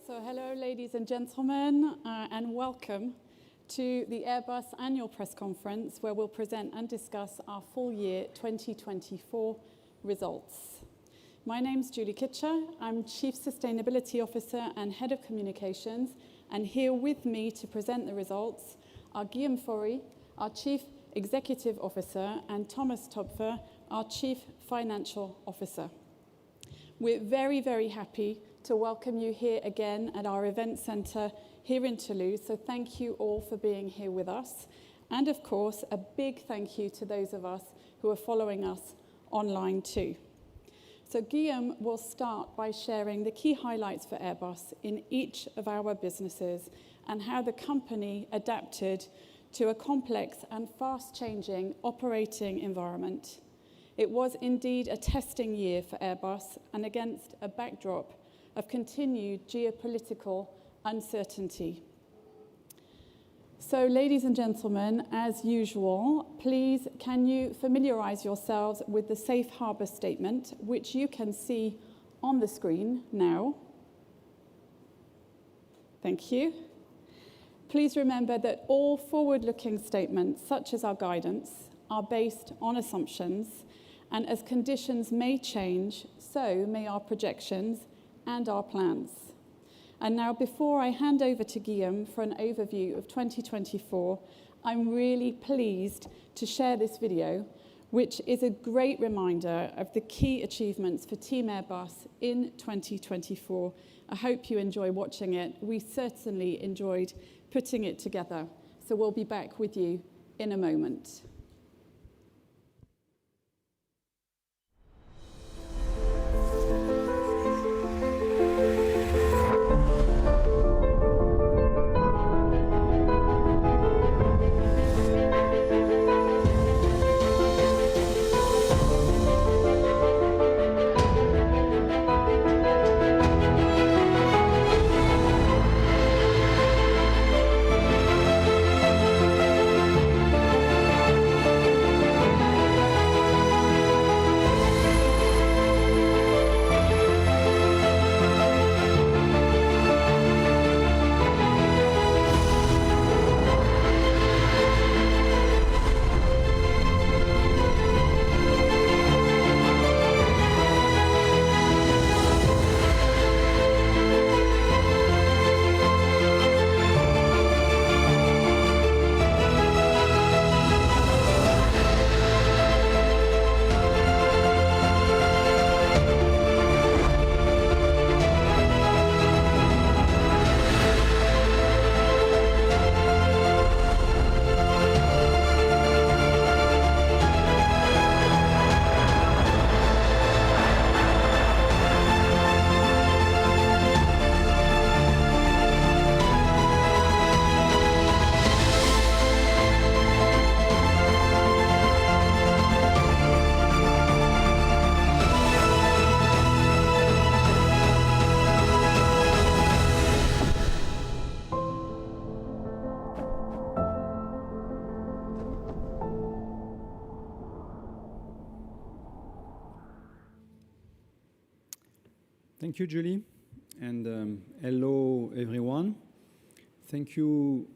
So hello, ladies and gentlemen, and welcome to the Airbus annual press conference, where we'll present and discuss our full year 2024 results. My name's Julie Kitcher. I'm Chief Sustainability Officer and Head of Communications, and here with me to present the results are Guillaume Faury, our Chief Executive Officer, and Thomas Toepfer, our Chief Financial Officer. We're very, very happy to welcome you here again at our event centre here in Toulouse. So thank you all for being here with us. And of course, a big thank you to those of us who are following us online too. So Guillaume will start by sharing the key highlights for Airbus in each of our businesses and how the company adapted to a complex and fast-changing operating environment. It was indeed a testing year for Airbus, and against a backdrop of continued geopolitical uncertainty. So, ladies and gentlemen, as usual, please can you familiarise yourselves with the Safe Harbour statement, which you can see on the screen now. Thank you. Please remember that all forward-looking statements, such as our guidance, are based on assumptions, and as conditions may change, so may our projections and our plans. And now, before I hand over to Guillaume for an overview of 2024, I'm really pleased to share this video, which is a great reminder of the key achievements for Team Airbus in 2024. I hope you enjoy watching it. We certainly enjoyed putting it together. So we'll be back with you in a moment. Thank you, Julie, and hello, everyone. Thank you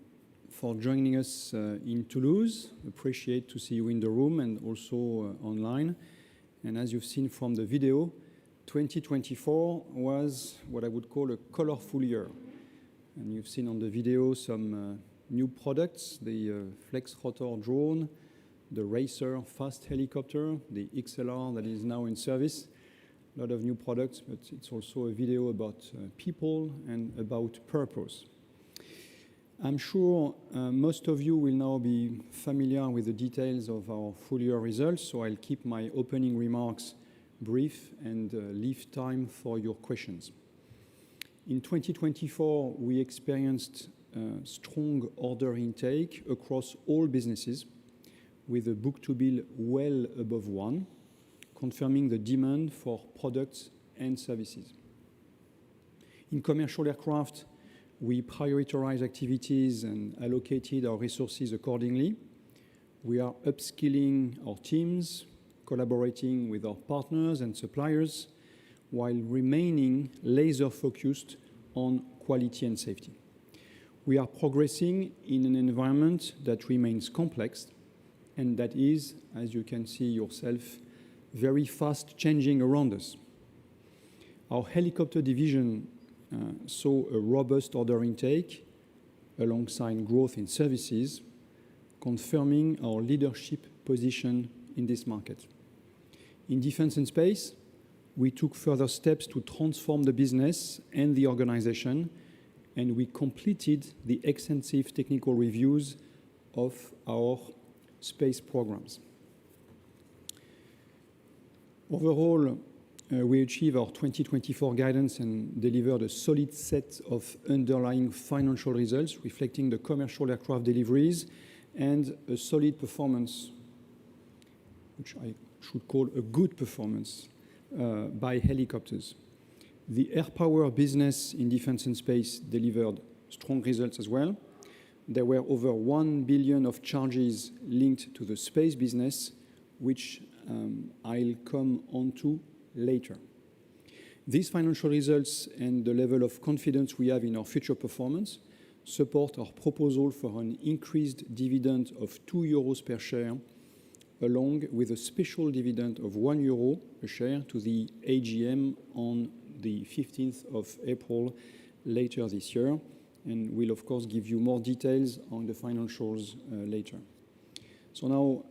for joining us in Toulouse. Appreciate to see you in the room and also online. And as you've seen from the video, 2024 was what I would call a colorful year. And you've seen on the video some new products, the Flex Rotor drone, the Racer fast helicopter, the XLR that is now in service. A lot of new products, but it's also a video about people and about purpose. I'm sure most of you will now be familiar with the details of our full year results, so I'll keep my opening remarks brief and leave time for your questions. In 2024, we experienced strong order intake across all businesses, with a book-to-bill well above 1. Confirming the demand for products and services. In commercial aircraft, we prioritized activities and allocated our resources accordingly. We are upskilling our teams, collaborating with our partners and suppliers, while remaining laser-focused on quality and safety. We are progressing in an environment that remains complex and that is, as you can see yourself, very fast changing around us. Our helicopter division saw a robust order intake alongside growth in services, confirming our leadership position in this market. In defense and space, we took further steps to transform the business and the organization, and we completed the extensive technical reviews of our space programs. Overall, we achieved our 2024 guidance and delivered a solid set of underlying financial results reflecting the commercial aircraft deliveries and a solid performance, which I should call a good performance, by helicopters. The air power business in defense and space delivered strong results as well. There were over 1 billion of charges linked to the space business, which I'll come on to later. These financial results and the level of confidence we have in our future performance support our proposal for an increased dividend of 2 euros per share, along with a special dividend of 1 euro a share to the AGM on the 15th of April later this year. And we'll, of course, give you more details on the financials later. So now,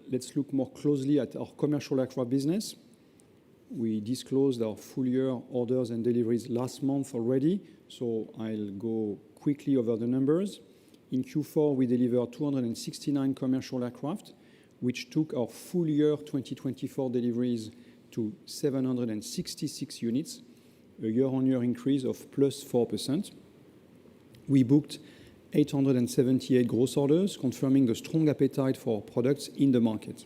let's look more closely at our commercial aircraft business. We disclosed our full year orders and deliveries last month already, so I'll go quickly over the numbers. In Q4, we delivered 269 commercial aircraft, which took our full year 2024 deliveries to 766 units, a year-on-year increase of plus 4%. We booked 878 gross orders, confirming the strong appetite for our products in the market.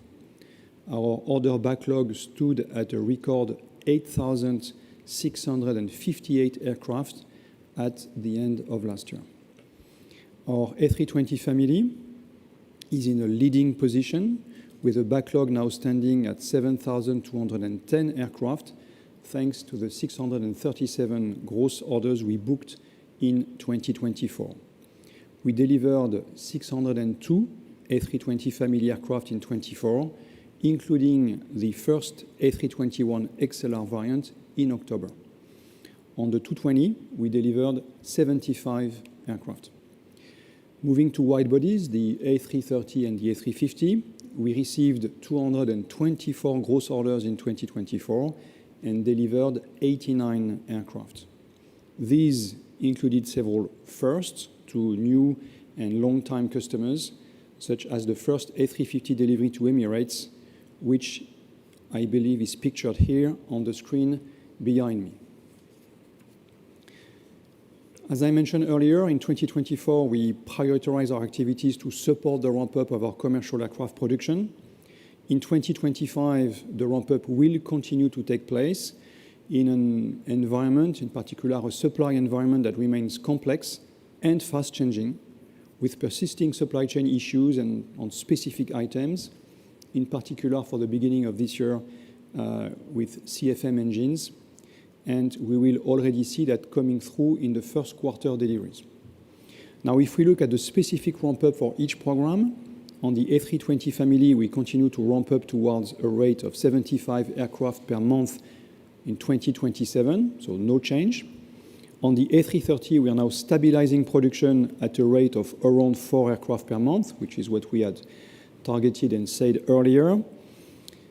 Our order backlog stood at a record 8,658 aircraft at the end of last year. Our A320 family is in a leading position, with a backlog now standing at 7,210 aircraft, thanks to the 637 gross orders we booked in 2024. We delivered 602 A320 family aircraft in 2024, including the first A321 XLR variant in October. On the 220, we delivered 75 aircraft. Moving to wide bodies, the A330 and the A350, we received 224 gross orders in 2024 and delivered 89 aircraft. These included several firsts to new and long-time customers, such as the first A350 delivery to Emirates, which I believe is pictured here on the screen behind me. As I mentioned earlier, in 2024, we prioritized our activities to support the ramp-up of our commercial aircraft production. In 2025, the ramp-up will continue to take place in an environment, in particular a supply environment that remains complex and fast-changing, with persisting supply chain issues and on specific items, in particular for the beginning of this year with CFM engines. And we will already see that coming through in the first quarter deliveries. Now, if we look at the specific ramp-up for each program, on the A320 family, we continue to ramp up towards a rate of 75 aircraft per month in 2027, so no change. On the A330, we are now stabilizing production at a rate of around 4 aircraft per month, which is what we had targeted and said earlier.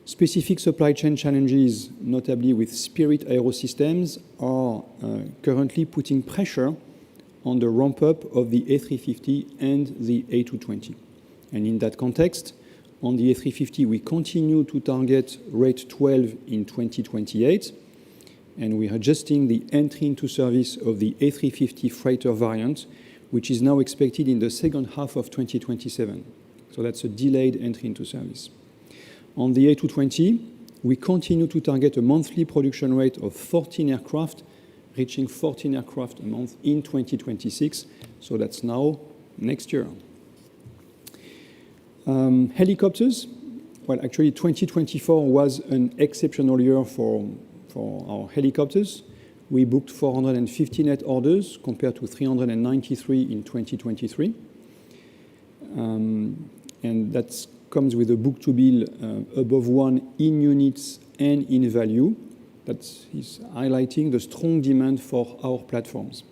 Specific supply chain challenges, notably with Spirit Aerosystems, are currently putting pressure on the ramp-up of the A350 and the A220. And in that context, on the A350, we continue to target rate 12 in 2028, and we are adjusting the entry into service of the A350 freighter variant, which is now expected in the second half of 2027. So that's a delayed entry into service. On the A220, we continue to target a monthly production rate of 14 aircraft, reaching 14 aircraft a month in 2026. So that's now next year. Helicopters. Well, actually, 2024 was an exceptional year for our helicopters. We booked 450 net orders compared to 393 in 2023. And that comes with a book-to-bill above 1 in units and in value. That is highlighting the strong demand for our platforms.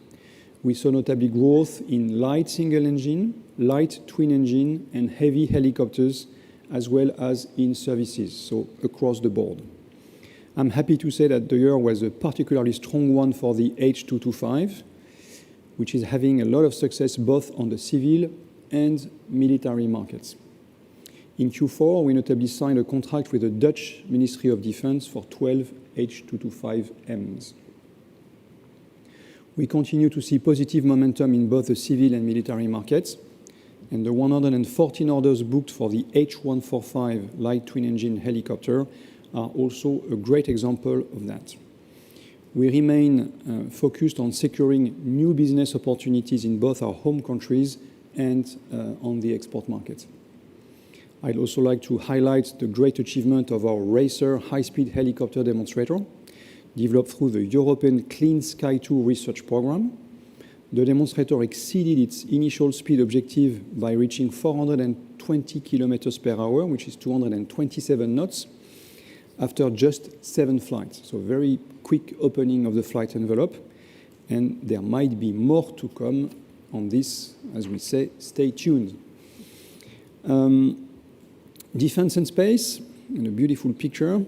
We saw notably growth in light single engine, light twin engine, and heavy helicopters, as well as in services, so across the board. I'm happy to say that the year was a particularly strong one for the H225, which is having a lot of success both on the civil and military markets. In Q4, we notably signed a contract with the Dutch Ministry of Defense for 12 H225Ms. We continue to see positive momentum in both the civil and military markets, and the 114 orders booked for the H145 light twin engine helicopter are also a great example of that. We remain focused on securing new business opportunities in both our home countries and on the export market. I'd also like to highlight the great achievement of our Racer high-speed helicopter demonstrator, developed through the European Clean Sky 2 research program. The demonstrator exceeded its initial speed objective by reaching 420 kilometers per hour, which is 227 knots, after just 7 flights. So very quick opening of the flight envelope. And there might be more to come on this, as we say, stay tuned. Defense and space, in a beautiful picture.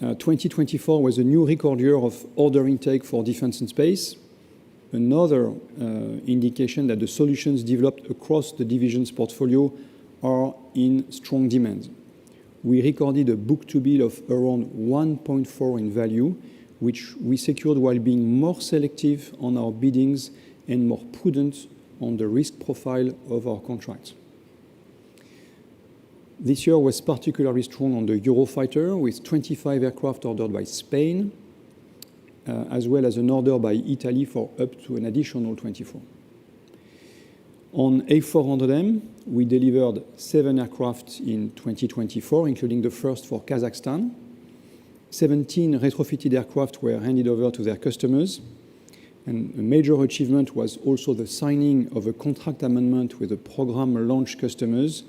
2024 was a new record year of order intake for defense and space. Another indication that the solutions developed across the division's portfolio are in strong demand. We recorded a book-to-bill of around 1.4 in value, which we secured while being more selective on our biddings and more prudent on the risk profile of our contracts. This year was particularly strong on the Eurofighter, with 25 aircraft ordered by Spain, as well as an order by Italy for up to an additional 24. On A400M, we delivered 7 aircraft in 2024, including the first for Kazakhstan. 17 retrofitted aircraft were handed over to their customers. And a major achievement was also the signing of a contract amendment with the program launch customers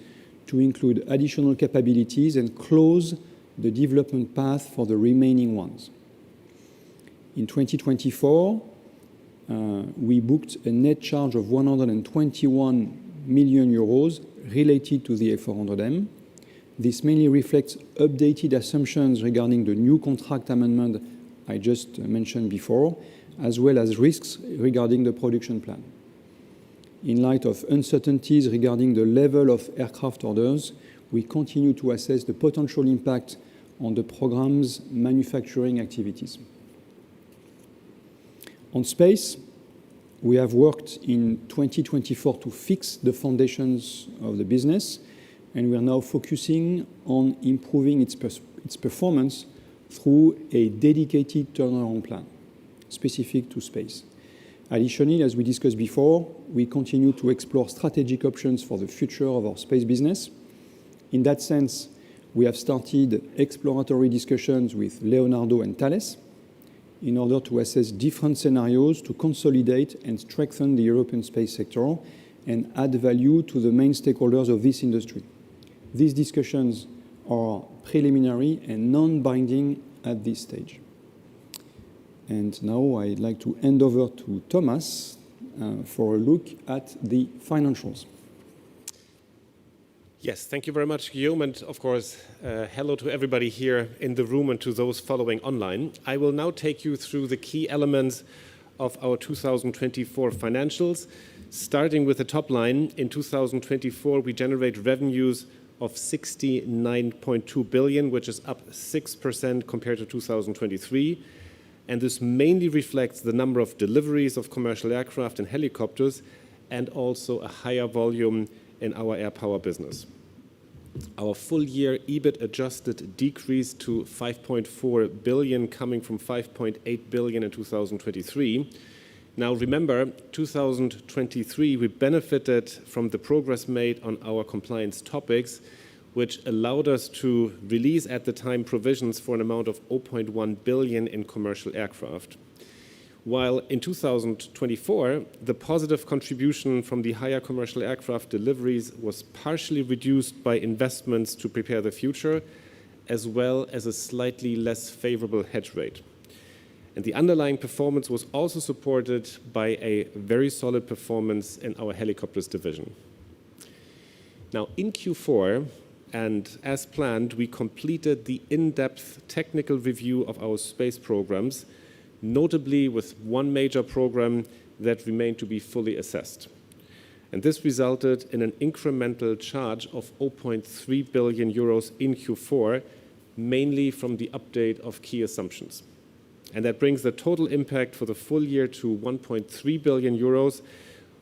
to include additional capabilities and close the development path for the remaining ones. In 2024, we booked a net charge of 121 million euros related to the A400M. This mainly reflects updated assumptions regarding the new contract amendment I just mentioned before, as well as risks regarding the production plan. In light of uncertainties regarding the level of aircraft orders, we continue to assess the potential impact on the program's manufacturing activities. On space, we have worked in 2024 to fix the foundations of the business, and we are now focusing on improving its performance through a dedicated turnaround plan specific to space. Additionally, as we discussed before, we continue to explore strategic options for the future of our space business. In that sense, we have started exploratory discussions with Leonardo and Thales in order to assess different scenarios to consolidate and strengthen the European space sector and add value to the main stakeholders of this industry. These discussions are preliminary and non-binding at this stage. And now I'd like to hand over to Thomas for a look at the financials. Yes, thank you very much, Guillaume. And of course, hello to everybody here in the room and to those following online. I will now take you through the key elements of our 2024 financials. Starting with the top line, in 2024, we generate revenues of 69.2 billion, which is up 6% compared to 2023. And this mainly reflects the number of deliveries of commercial aircraft and helicopters, and also a higher volume in our air power business. Our full year EBIT adjusted decreased to 5.4 billion, coming from 5.8 billion in 2023. Now remember, 2023, we benefited from the progress made on our compliance topics, which allowed us to release at the time provisions for an amount of 0.1 billion in commercial aircraft. While in 2024, the positive contribution from the higher commercial aircraft deliveries was partially reduced by investments to prepare the future, as well as a slightly less favorable hedge rate. And the underlying performance was also supported by a very solid performance in our helicopters division. Now, in Q4, and as planned, we completed the in-depth technical review of our space programs, notably with one major program that remained to be fully assessed. And this resulted in an incremental charge of 0.3 billion euros in Q4, mainly from the update of key assumptions. And that brings the total impact for the full year to 1.3 billion euros,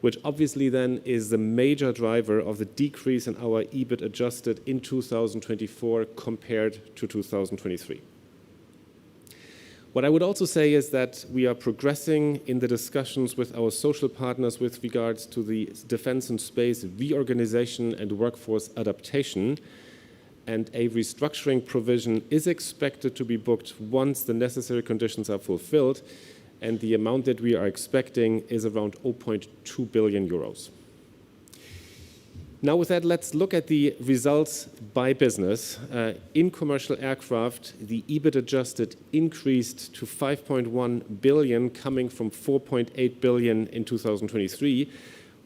which obviously then is the major driver of the decrease in our EBIT adjusted in 2024 compared to 2023. What I would also say is that we are progressing in the discussions with our social partners with regards to the defense and space reorganization and workforce adaptation, and a restructuring provision is expected to be booked once the necessary conditions are fulfilled, and the amount that we are expecting is around 0.2 billion euros. Now with that, let's look at the results by business. In commercial aircraft, the EBIT adjusted increased to 5.1 billion, coming from 4.8 billion in 2023,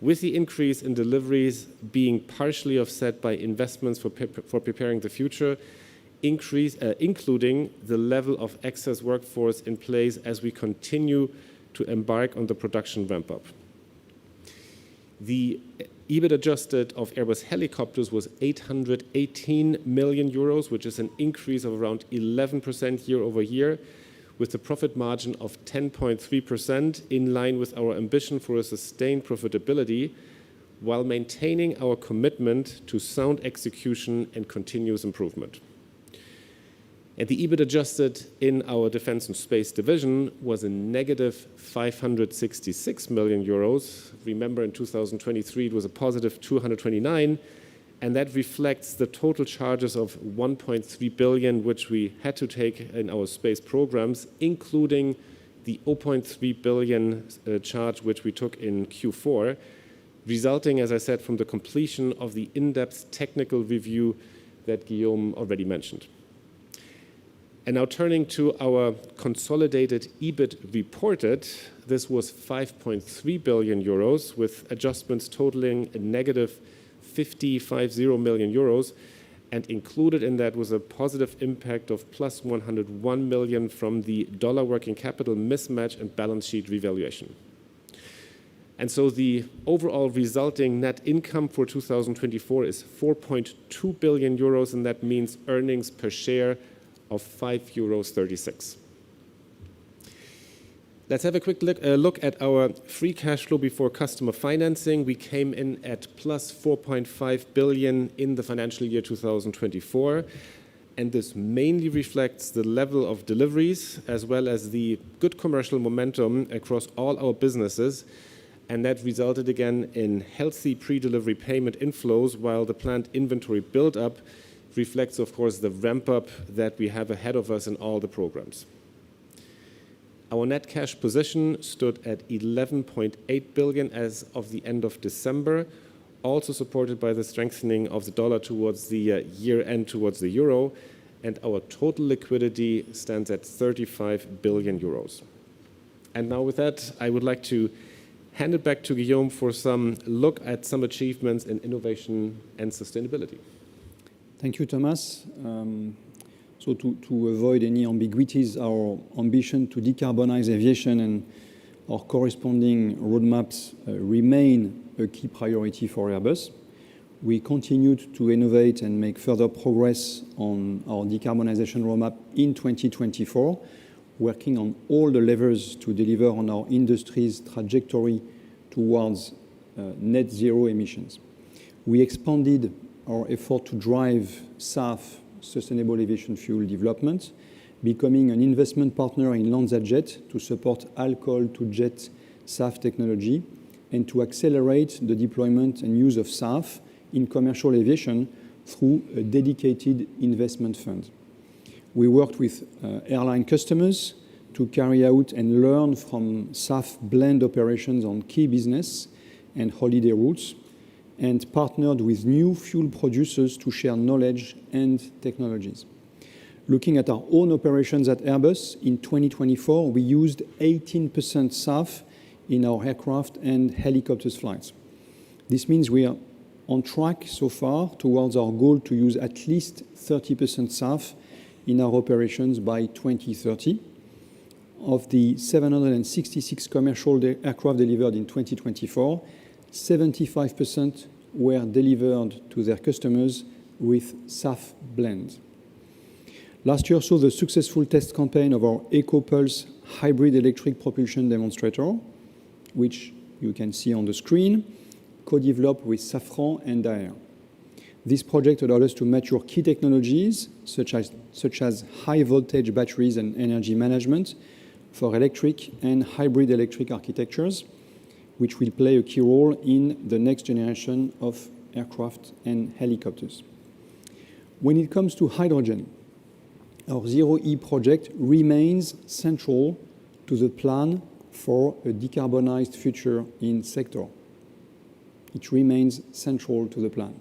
with the increase in deliveries being partially offset by investments for preparing the future, including the level of excess workforce in place as we continue to embark on the production ramp-up. The EBIT adjusted of Airbus helicopters was 818 million euros, which is an increase of around 11% year over year, with a profit margin of 10.3%, in line with our ambition for a sustained profitability, while maintaining our commitment to sound execution and continuous improvement. And the EBIT adjusted in our defense and space division was a negative 566 million euros. Remember, in 2023, it was a positive 229, and that reflects the total charges of 1.3 billion, which we had to take in our space programs, including the 0.3 billion charge, which we took in Q4, resulting, as I said, from the completion of the in-depth technical review that Guillaume already mentioned. And now turning to our consolidated EBIT reported, this was 5.3 billion euros, with adjustments totaling a negative 50 million euros, and included in that was a positive impact of plus 101 million from the dollar working capital mismatch and balance sheet revaluation. And so the overall resulting net income for 2024 is 4.2 billion euros, and that means earnings per share of 5.36 euros. Let's have a quick look at our free cash flow before customer financing. We came in at plus 4.5 billion in the financial year 2024, and this mainly reflects the level of deliveries as well as the good commercial momentum across all our businesses, and that resulted again in healthy pre-delivery payment inflows, while the planned inventory build-up reflects, of course, the ramp-up that we have ahead of us in all the programs. Our net cash position stood at 11.8 billion as of the end of December, also supported by the strengthening of the dollar towards the year-end towards the euro, and our total liquidity stands at 35 billion euros. And now with that, I would like to hand it back to Guillaume for some look at some achievements in innovation and sustainability. Thank you, Thomas. So to avoid any ambiguities, our ambition to decarbonize aviation and our corresponding roadmaps remain a key priority for Airbus. We continued to innovate and make further progress on our decarbonization roadmap in 2024, working on all the levers to deliver on our industry's trajectory towards net zero emissions. We expanded our effort to drive SAF, sustainable aviation fuel development, becoming an investment partner in LanzaJet to support alcohol-to-jet SAF technology and to accelerate the deployment and use of SAF in commercial aviation through a dedicated investment fund. We worked with airline customers to carry out and learn from SAF blend operations on key business and holiday routes, and partnered with new fuel producers to share knowledge and technologies. Looking at our own operations at Airbus, in 2024, we used 18% SAF in our aircraft and helicopters flights. This means we are on track so far towards our goal to use at least 30% SAF in our operations by 2030. Of the 766 commercial aircraft delivered in 2024, 75% were delivered to their customers with SAF blend. Last year saw the successful test campaign of our EcoPulse hybrid electric propulsion demonstrator, which you can see on the screen, co-developed with Safran and Daher. This project allowed us to mature key technologies such as high voltage batteries and energy management for electric and hybrid electric architectures, which will play a key role in the next generation of aircraft and helicopters. When it comes to hydrogen, our Zero-E project remains central to the plan for a decarbonized future in sector. It remains central to the plan.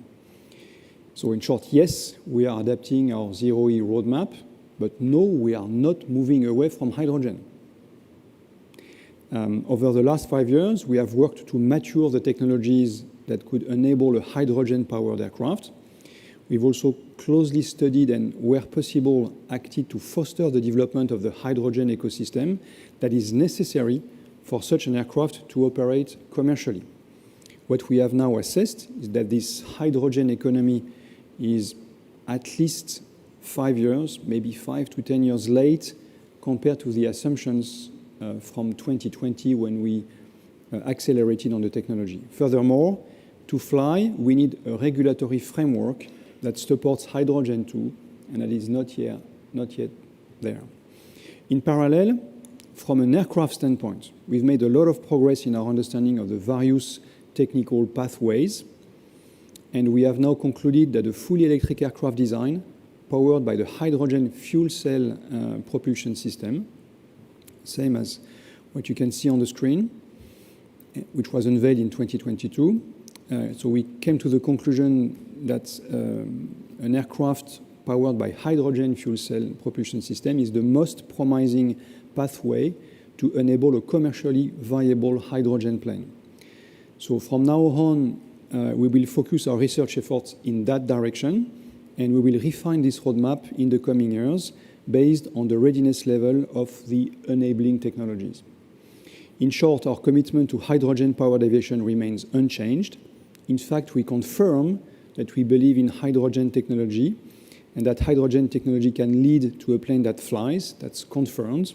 So in short, yes, we are adapting our Zero-E roadmap, but no, we are not moving away from hydrogen. Over the last 5 years, we have worked to mature the technologies that could enable a hydrogen-powered aircraft. We've also closely studied and, where possible, acted to foster the development of the hydrogen ecosystem that is necessary for such an aircraft to operate commercially. What we have now assessed is that this hydrogen economy is at least 5 years, maybe 5 to 10 years late compared to the assumptions from 2020 when we accelerated on the technology. Furthermore, to fly, we need a regulatory framework that supports hydrogen too, and that is not yet there. In parallel, from an aircraft standpoint, we've made a lot of progress in our understanding of the various technical pathways, and we have now concluded that a fully electric aircraft design powered by the hydrogen fuel cell propulsion system, same as what you can see on the screen, which was unveiled in 2022. So we came to the conclusion that an aircraft powered by hydrogen fuel cell propulsion system is the most promising pathway to enable a commercially viable hydrogen plane. So from now on, we will focus our research efforts in that direction, and we will refine this roadmap in the coming years based on the readiness level of the enabling technologies. In short, our commitment to hydrogen-powered aviation remains unchanged. In fact, we confirm that we believe in hydrogen technology and that hydrogen technology can lead to a plane that flies. That's confirmed.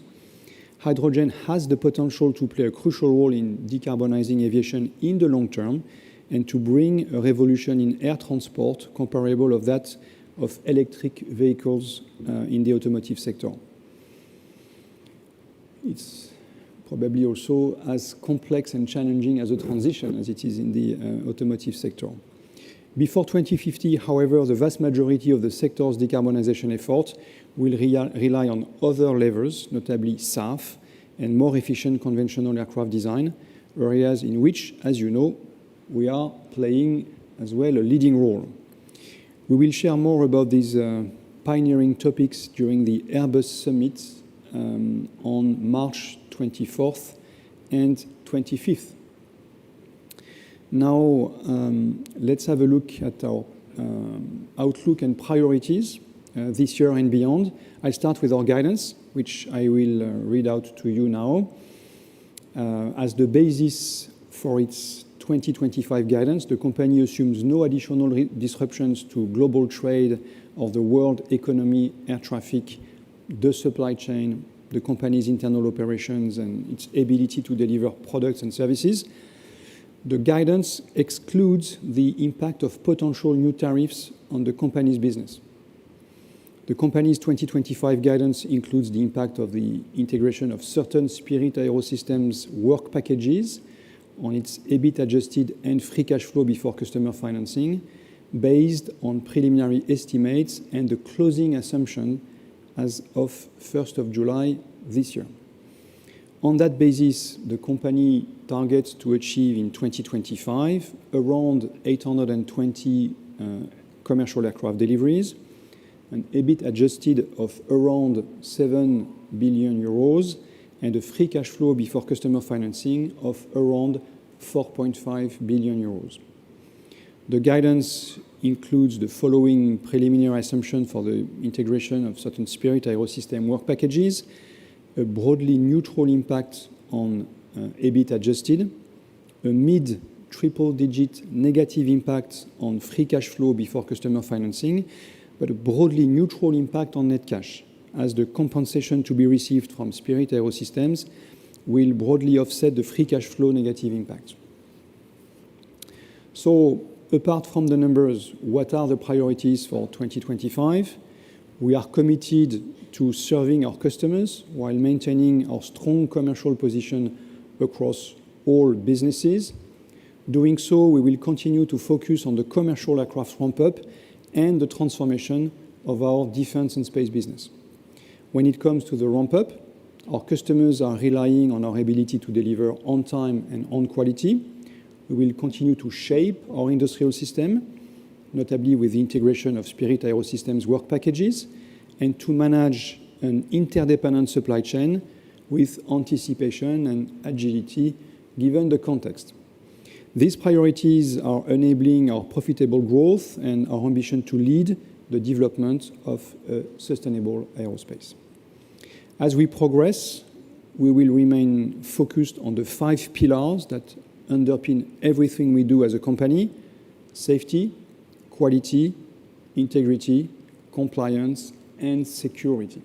Hydrogen has the potential to play a crucial role in decarbonizing aviation in the long term and to bring a revolution in air transport comparable of that of electric vehicles in the automotive sector. It's probably also as complex and challenging as a transition as it is in the automotive sector. Before 2050, however, the vast majority of the sector's decarbonization effort will rely on other levers, notably SAF and more efficient conventional aircraft design, areas in which, as you know, we are playing as well a leading role. We will share more about these pioneering topics during the Airbus Summit on March 24th and 25th. Now, let's have a look at our outlook and priorities this year and beyond. I'll start with our guidance, which I will read out to you now. As the basis for its 2025 guidance, the company assumes no additional disruptions to global trade or the world economy, air traffic, the supply chain, the company's internal operations, and its ability to deliver products and services. The guidance excludes the impact of potential new tariffs on the company's business. The company's 2025 guidance includes the impact of the integration of certain Spirit AeroSystems work packages on its EBIT adjusted and free cash flow before customer financing, based on preliminary estimates and the closing assumption as of 1st of July this year. On that basis, the company targets to achieve in 2025 around 820 commercial aircraft deliveries, an EBIT adjusted of around 7 billion euros, and a free cash flow before customer financing of around 4.5 billion euros. The guidance includes the following preliminary assumption for the integration of certain Spirit AeroSystems work packages: a broadly neutral impact on EBIT adjusted, a mid-triple-digit negative impact on free cash flow before customer financing, but a broadly neutral impact on net cash, as the compensation to be received from Spirit AeroSystems will broadly offset the free cash flow negative impact. So, apart from the numbers, what are the priorities for 2025? We are committed to serving our customers while maintaining our strong commercial position across all businesses. Doing so, we will continue to focus on the commercial aircraft ramp-up and the transformation of our defense and space business. When it comes to the ramp-up, our customers are relying on our ability to deliver on time and on quality. We will continue to shape our industrial system, notably with the integration of Spirit AeroSystems work packages, and to manage an interdependent supply chain with anticipation and agility given the context. These priorities are enabling our profitable growth and our ambition to lead the development of a sustainable aerospace. As we progress, we will remain focused on the 5 pillars that underpin everything we do as a company: safety, quality, integrity, compliance, and security.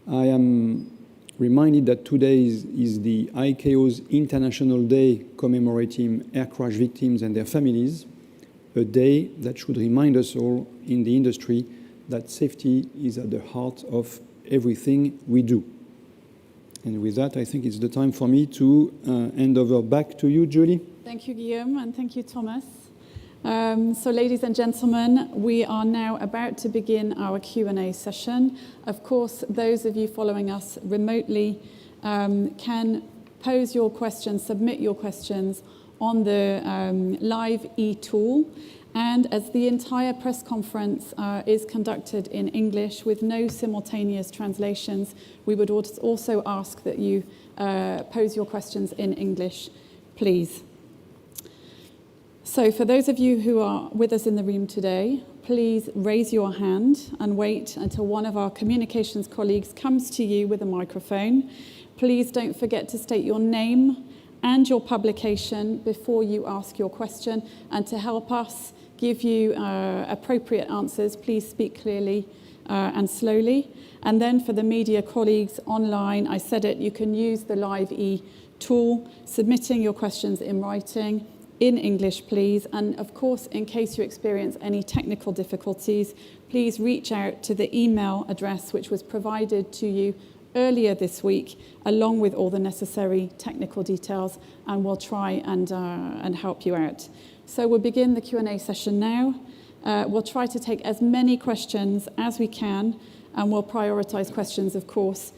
I am reminded that today is the ICAO's International Day commemorating air crash victims and their families, a day that should remind us all in the industry that safety is at the heart of everything we do. And with that, I think it's the time for me to hand over back to you, Julie. Thank you, Guillaume, and thank you, Thomas. So, ladies and gentlemen, we are now about to begin our Q&A session. Of course, those of you following us remotely can pose your questions, submit your questions on the live e-tool. And as the entire press conference is conducted in English with no simultaneous translations, we would also ask that you pose your questions in English, please. So for those of you who are with us in the room today, please raise your hand and wait until one of our communications colleagues comes to you with a microphone. Please don't forget to state your name and your publication before you ask your question. And to help us give you appropriate answers, please speak clearly and slowly. And then for the media colleagues online, I said it, you can use the live e-tool, submitting your questions in writing. In English, please. And of course, in case you experience any technical difficulties, please reach out to the email address which was provided to you earlier this week, along with all the necessary technical details, and we'll try and help you out. So we'll begin the Q&A session now. We'll try to take as many questions as we can, and we'll prioritize questions, of course,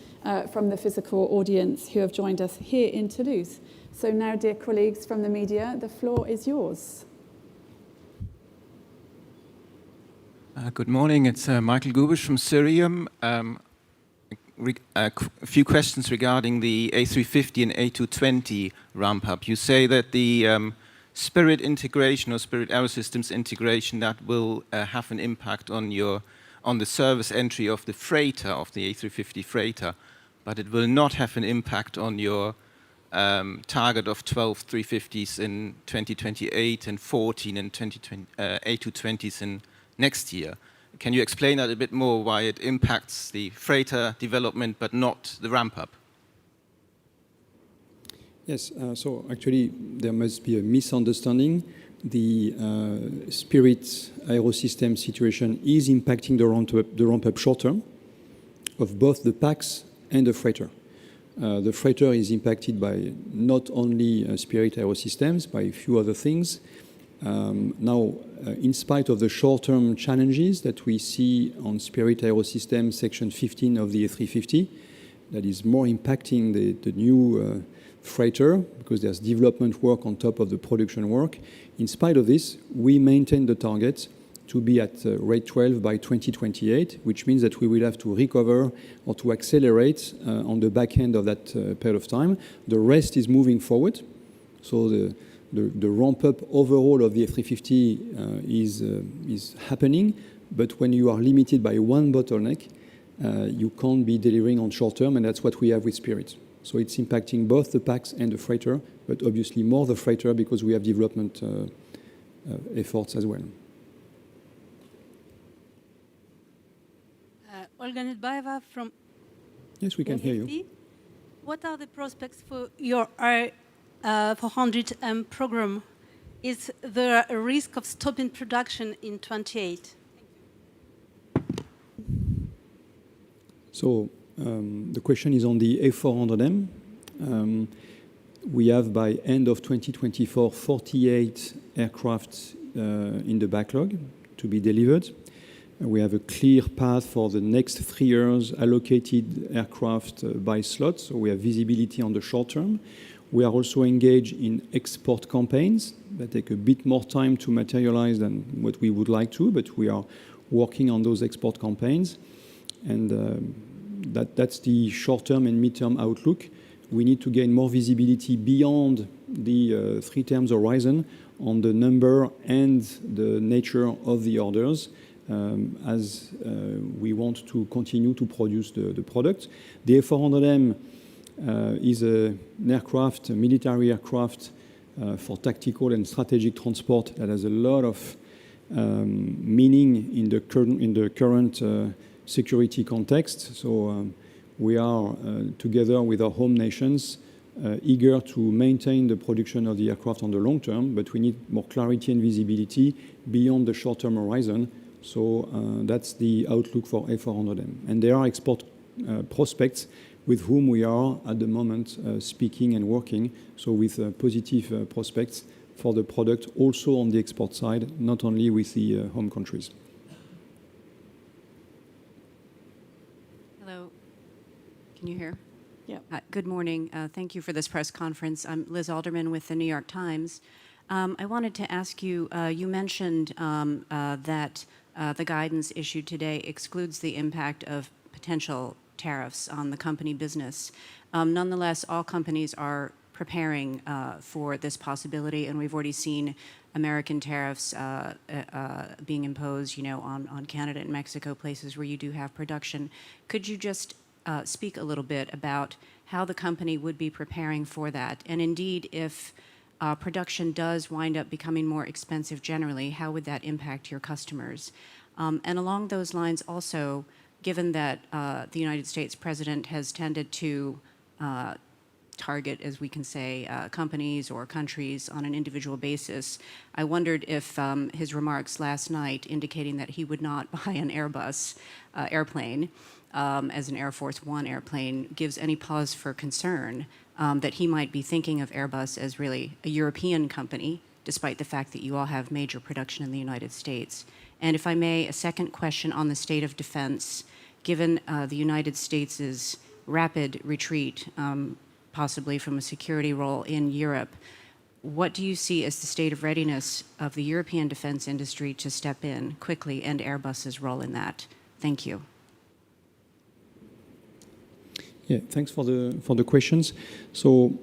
from the physical audience who have joined us here in Toulouse. So now, dear colleagues from the media, the floor is yours. Good morning, it's Michael Gubisch from Cirium. A few questions regarding the A350 and A220 ramp-up. You say that the Spirit integration or Spirit AeroSystems integration, that will have an impact on the service entry of the freighter, of the A350 freighter, but it will not have an impact on your target of 12 350s in 2028 and 14 and A220s in next year. Can you explain that a bit more, why it impacts the freighter development but not the ramp-up? Yes, so actually there must be a misunderstanding. The Spirit AeroSystems situation is impacting the ramp-up short term of both the PAX and the freighter. The freighter is impacted by not only Spirit AeroSystems, by a few other things. Now, in spite of the short-term challenges that we see on Spirit AeroSystems Section 15 of the A350, that is more impacting the new freighter, because there's development work on top of the production work. In spite of this, we maintain the target to be at rate 12 by 2028, which means that we will have to recover or to accelerate on the back end of that period of time. The rest is moving forward. So the ramp up overall of the A350 is happening, but when you are limited by one bottleneck, you can't be delivering on short term, and that's what we have with Spirit. So it's impacting both the PAX and the freighter, but obviously more the freighter because we have development efforts as well. Olga Nedbaeva from Yes, we can hear you. What are the prospects for your R400M program? Is there a risk of stopping production in 28? So the question is on the A400M. We have by end of 2024, 48 aircraft in the backlog to be delivered. We have a clear path for the next 3 years, allocated aircraft by slot, so we have visibility on the short term. We are also engaged in export campaigns that take a bit more time to materialize than what we would like to, but we are working on those export campaigns. And that's the short-term and mid-term outlook. We need to gain more visibility beyond the 3 terms horizon on the number and the nature of the orders, as we want to continue to produce the product. The A400M is an aircraft, a military aircraft for tactical and strategic transport that has a lot of meaning in the current security context. So we are, together with our home nations, eager to maintain the production of the aircraft on the long term, but we need more clarity and visibility beyond the short-term horizon. So that's the outlook for A400M. And there are export prospects with whom we are at the moment speaking and working, so with positive prospects for the product also on the export side, not only with the home countries. Hello, can you hear? Yeah. Good morning. Thank you for this press conference. I'm Liz Alderman with the New York Times. I wanted to ask you, you mentioned that the guidance issued today excludes the impact of potential tariffs on the company business. Nonetheless, all companies are preparing for this possibility, and we've already seen American tariffs being imposed, on Canada and Mexico, places where you do have production. Could you just speak a little bit about how the company would be preparing for that? And indeed, if production does wind up becoming more expensive generally, how would that impact your customers? And along those lines also, given that the United States president has tended to target, as we can say, companies or countries on an individual basis, I wondered if his remarks last night indicating that he would not buy an Airbus airplane as an Air Force One airplane gives any pause for concern that he might be thinking of Airbus as really a European company, despite the fact that you all have major production in the United States. And if I may, a second question on the state of defense. Given the United States' rapid retreat, possibly from a security role in Europe, what do you see as the state of readiness of the European defense industry to step in quickly, and Airbus's role in that? Thank you. Yeah, thanks for the questions. So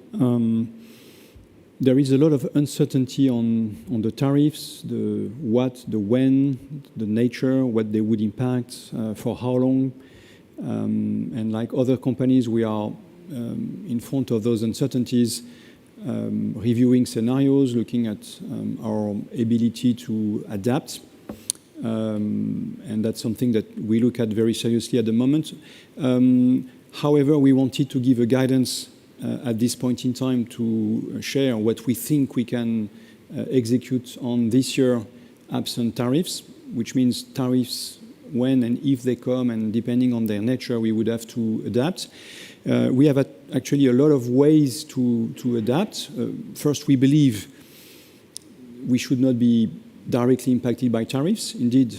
there is a lot of uncertainty on the tariffs, the what, the when, the nature, what they would impact, for how long. And like other companies, we are in front of those uncertainties, reviewing scenarios, looking at our ability to adapt. And that's something that we look at very seriously at the moment. However, we wanted to give a guidance at this point in time to share what we think we can execute on this year absent tariffs, which means tariffs when and if they come, and depending on their nature, we would have to adapt. We have actually a lot of ways to adapt. First, we believe we should not be directly impacted by tariffs. Indeed,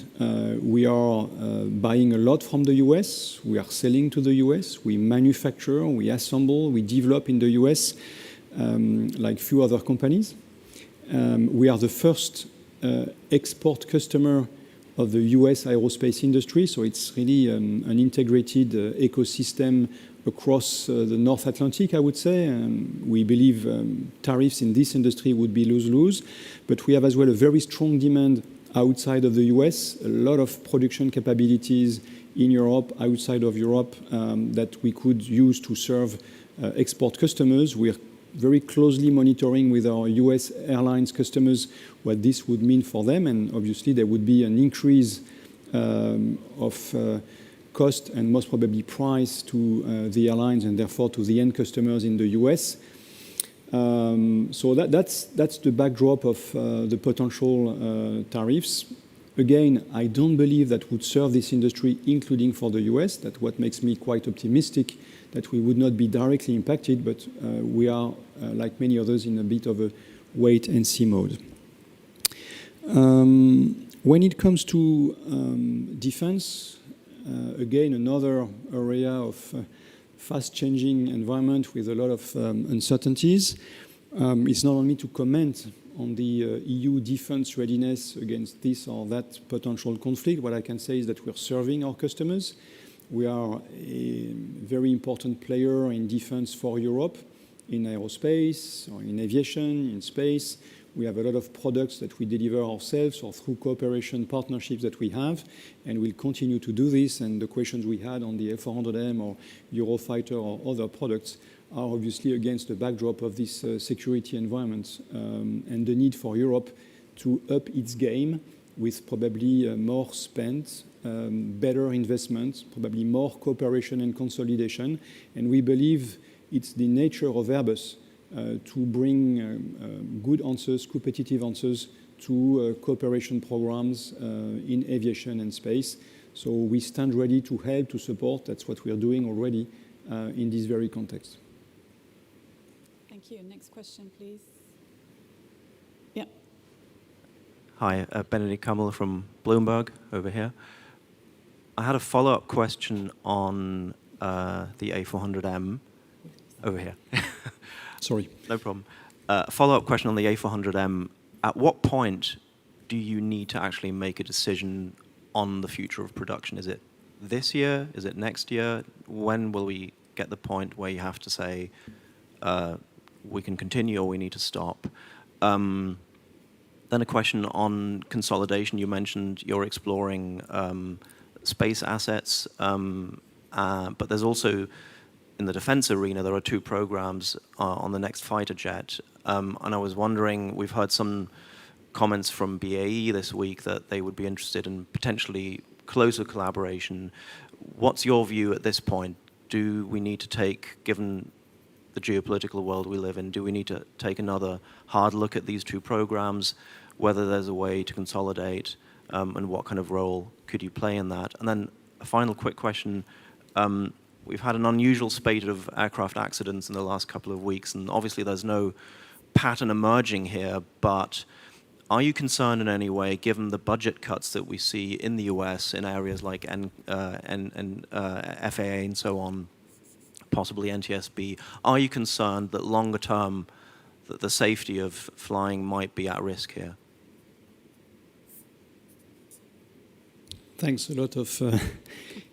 we are buying a lot from the US. We are selling to the US. We manufacture, we assemble, we develop in the US, like few other companies. We are the first export customer of the US aerospace industry, so it's really an integrated ecosystem across the North Atlantic, I would say. We believe tariffs in this industry would be lose-lose, but we have as well a very strong demand outside of the US, a lot of production capabilities in Europe, outside of Europe, that we could use to serve export customers. We are very closely monitoring with our US airlines customers what this would mean for them, and obviously there would be an increase of cost and most probably price to the airlines and therefore to the end customers in the US. So that's the backdrop of the potential tariffs. Again, I don't believe that would serve this industry, including for the US. That's what makes me quite optimistic that we would not be directly impacted, but we are, like many others, in a bit of a wait-and-see mode. When it comes to defense, again, another area of fast-changing environment with a lot of uncertainties. It's not only to comment on the EU defense readiness against this or that potential conflict. What I can say is that we're serving our customers. We are a very important player in defense for Europe, in aerospace, or in aviation, in space. We have a lot of products that we deliver ourselves or through cooperation partnerships that we have, and we'll continue to do this. And the questions we had on the A400M or Eurofighter or other products are obviously against the backdrop of this security environment and the need for Europe to up its game with probably more spent, better investments, probably more cooperation and consolidation. And we believe it's the nature of Airbus to bring good answers, competitive answers to cooperation programs in aviation and space. So we stand ready to help, to support. That's what we are doing already in this very context. Thank you. Next question, please. Yeah. Hi, Benedict Kamel from Bloomberg over here. I had a follow-up question on the A400M over here. Sorry. No problem. A follow-up question on the A400M. At what point do you need to actually make a decision on the future of production? Is it this year? Is it next year? When will we get the point where you have to say, we can continue or we need to stop? Then a question on consolidation. You mentioned you're exploring space assets, but there's also, in the defense arena, there are two programs on the next fighter jet. And I was wondering, we've heard some comments from BAE this week that they would be interested in potentially closer collaboration. What's your view at this point? Do we need to take, given the geopolitical world we live in, do we need to take another hard look at these two programs, whether there's a way to consolidate, and what kind of role could you play in that? And then a final quick question. We've had an unusual spate of aircraft accidents in the last couple of weeks, and obviously there's no pattern emerging here, but are you concerned in any way, given the budget cuts that we see in the US in areas like FAA and so on, possibly NTSB, are you concerned that longer term that the safety of flying might be at risk here? Thanks. A lot of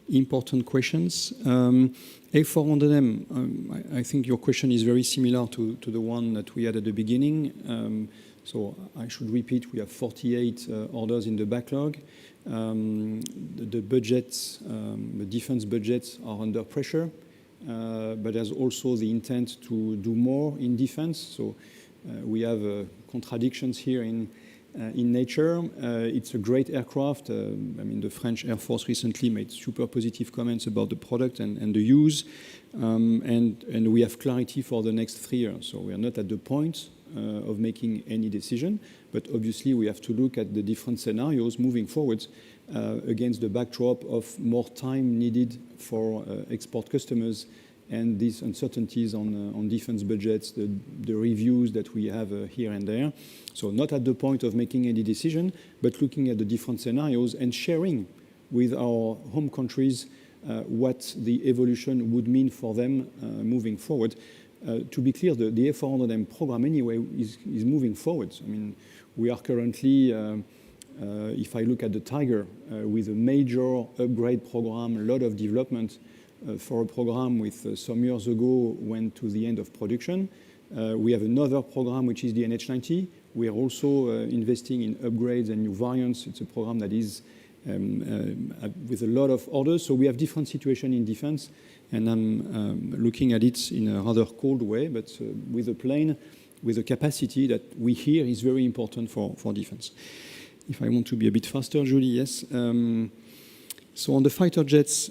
important questions. A400M, I think your question is very similar to the one that we had at the beginning. So I should repeat, we have 48 orders in the backlog. The budgets, the defense budgets are under pressure, but there's also the intent to do more in defense. So we have contradictions here in nature. It's a great aircraft. I mean, the French Air Force recently made super positive comments about the product and the use. And we have clarity for the next 3 years. So we are not at the point of making any decision, but obviously we have to look at the different scenarios moving forward against the backdrop of more time needed for export customers and these uncertainties on defense budgets, the reviews that we have here and there. So not at the point of making any decision, but looking at the different scenarios and sharing with our home countries what the evolution would mean for them moving forward. To be clear, the A400M program anyway is moving forward. I mean, we are currently, if I look at the Tiger, with a major upgrade program, a lot of development for a program with some years ago went to the end of production. We have another program which is the NH90. We are also investing in upgrades and new variants. It's a program that is with a lot of orders. So we have different situations in defense, and I'm looking at it in a rather cold way, but with a plane, with a capacity that we hear is very important for defense. If I want to be a bit faster, Julie, yes. So on the fighter jets,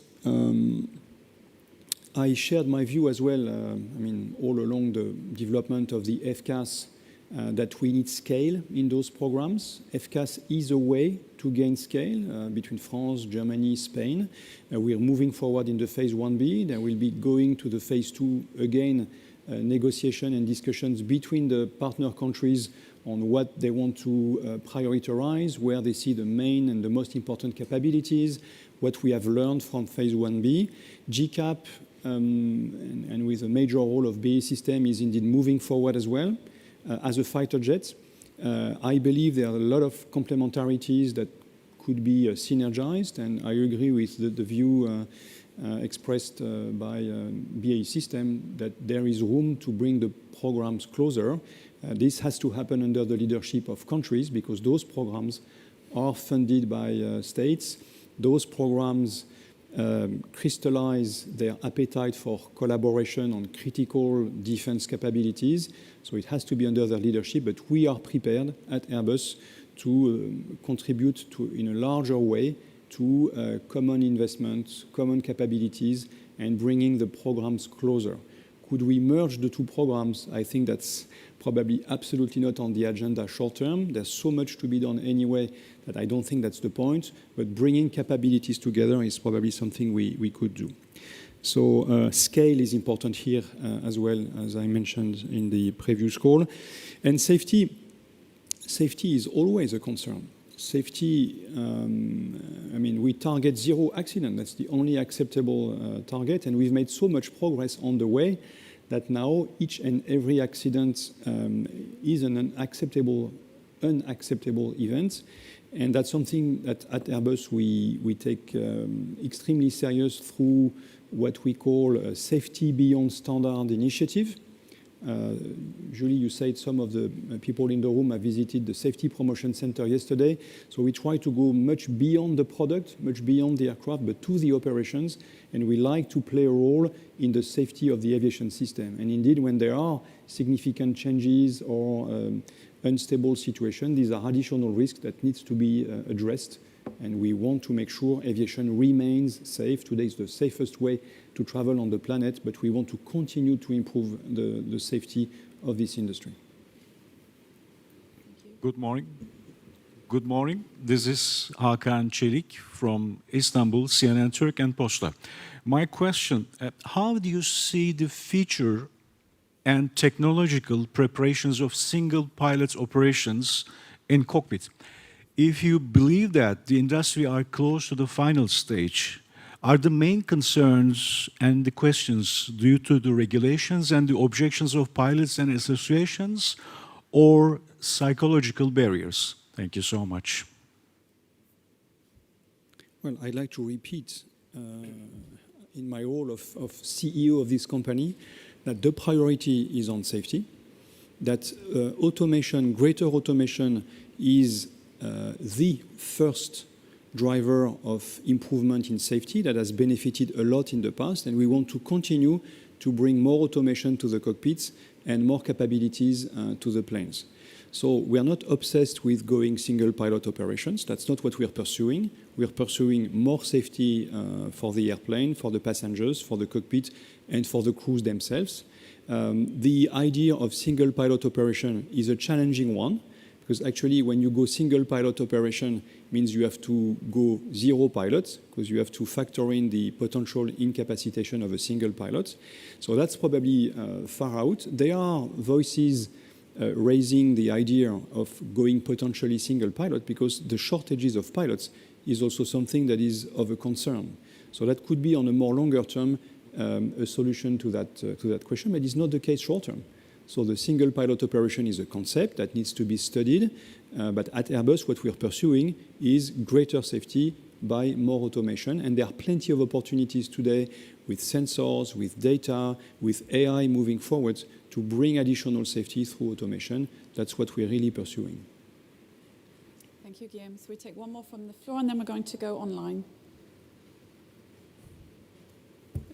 I shared my view as well, I mean, all along the development of the FCAS, that we need scale in those programs. FCAS is a way to gain scale between France, Germany, Spain. We're moving forward in the phase 1B. There will be going to the phase 2 again, negotiation and discussions between the partner countries on what they want to prioritize, where they see the main and the most important capabilities, what we have learned from phase 1B. GCAP, and with a major role of BAE System, is indeed moving forward as well. As a fighter jet, I believe there are a lot of complementarities that could be synergized, and I agree with the view expressed by BAE System that there is room to bring the programs closer. This has to happen under the leadership of countries because those programs are funded by states. Those programs crystallize their appetite for collaboration on critical defense capabilities. So it has to be under their leadership, but we are prepared at Airbus to contribute in a larger way to common investments, common capabilities, and bringing the programs closer. Could we merge the two programs? I think that's probably absolutely not on the agenda short term. There's so much to be done anyway that I don't think that's the point, but bringing capabilities together is probably something we could do. So scale is important here as well, as I mentioned in the previous call. And safety is always a concern. Safety, I mean, we target 0 accident. That's the only acceptable target, and we've made so much progress on the way that now each and every accident is an unacceptable event. And that's something that at Airbus we take extremely serious through what we call a Safety Beyond Standard initiative. Julie, you said some of the people in the room have visited the Safety Promotion Center yesterday. So we try to go much beyond the product, much beyond the aircraft, but to the operations. And we like to play a role in the safety of the aviation system. And indeed, when there are significant changes or unstable situations, these are additional risks that needs to be addressed. And we want to make sure aviation remains safe. Today is the safest way to travel on the planet, but we want to continue to improve the safety of this industry. Good morning. Good morning. This is Hakan Çelik from Istanbul, CNN Türk and Posta. My question, how do you see the future and technological preparations of single pilot operations in cockpit? If you believe that the industry are close to the final stage, are the main concerns and the questions due to the regulations and the objections of pilots and associations or psychological barriers? Thank you so much. Well, I'd like to repeat in my role of CEO of this company that the priority is on safety, that automation, greater automation is the first driver of improvement in safety that has benefited a lot in the past, and we want to continue to bring more automation to the cockpits and more capabilities to the planes. So we are not obsessed with going single pilot operations. That's not what we are pursuing. We are pursuing more safety for the airplane, for the passengers, for the cockpit, and for the crews themselves. The idea of single pilot operation is a challenging one, Because actually, when you go single pilot operation, means you have to go 0 pilots, because you have to factor in the potential incapacitation of a single pilot. So that's probably far out. There are voices raising the idea of going potentially single pilot, because the shortages of pilots is also something that is of a concern. So that could be on a more longer term a solution to that question, but it's not the case short term. So the single pilot operation is a concept that needs to be studied, but at Airbus what we're pursuing is greater safety by more automation, and there are plenty of opportunities today with sensors, with data, with AI moving forward to bring additional safety through automation. That's what we're really pursuing. Thank you, Guillaume. So we take one more from the floor, and then we're going to go online.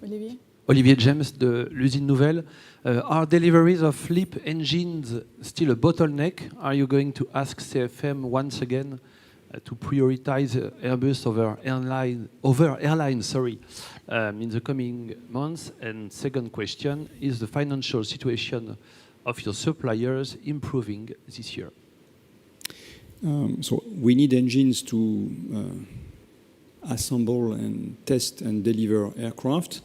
Olivier? Olivier James de l'usine Nouvelle. Are deliveries of LEAP engines still a bottleneck? Are you going to ask CFM once again to prioritize Airbus over airlines in the coming months? And second question, is the financial situation of your suppliers improving this year? So we need engines to assemble and test and deliver aircraft.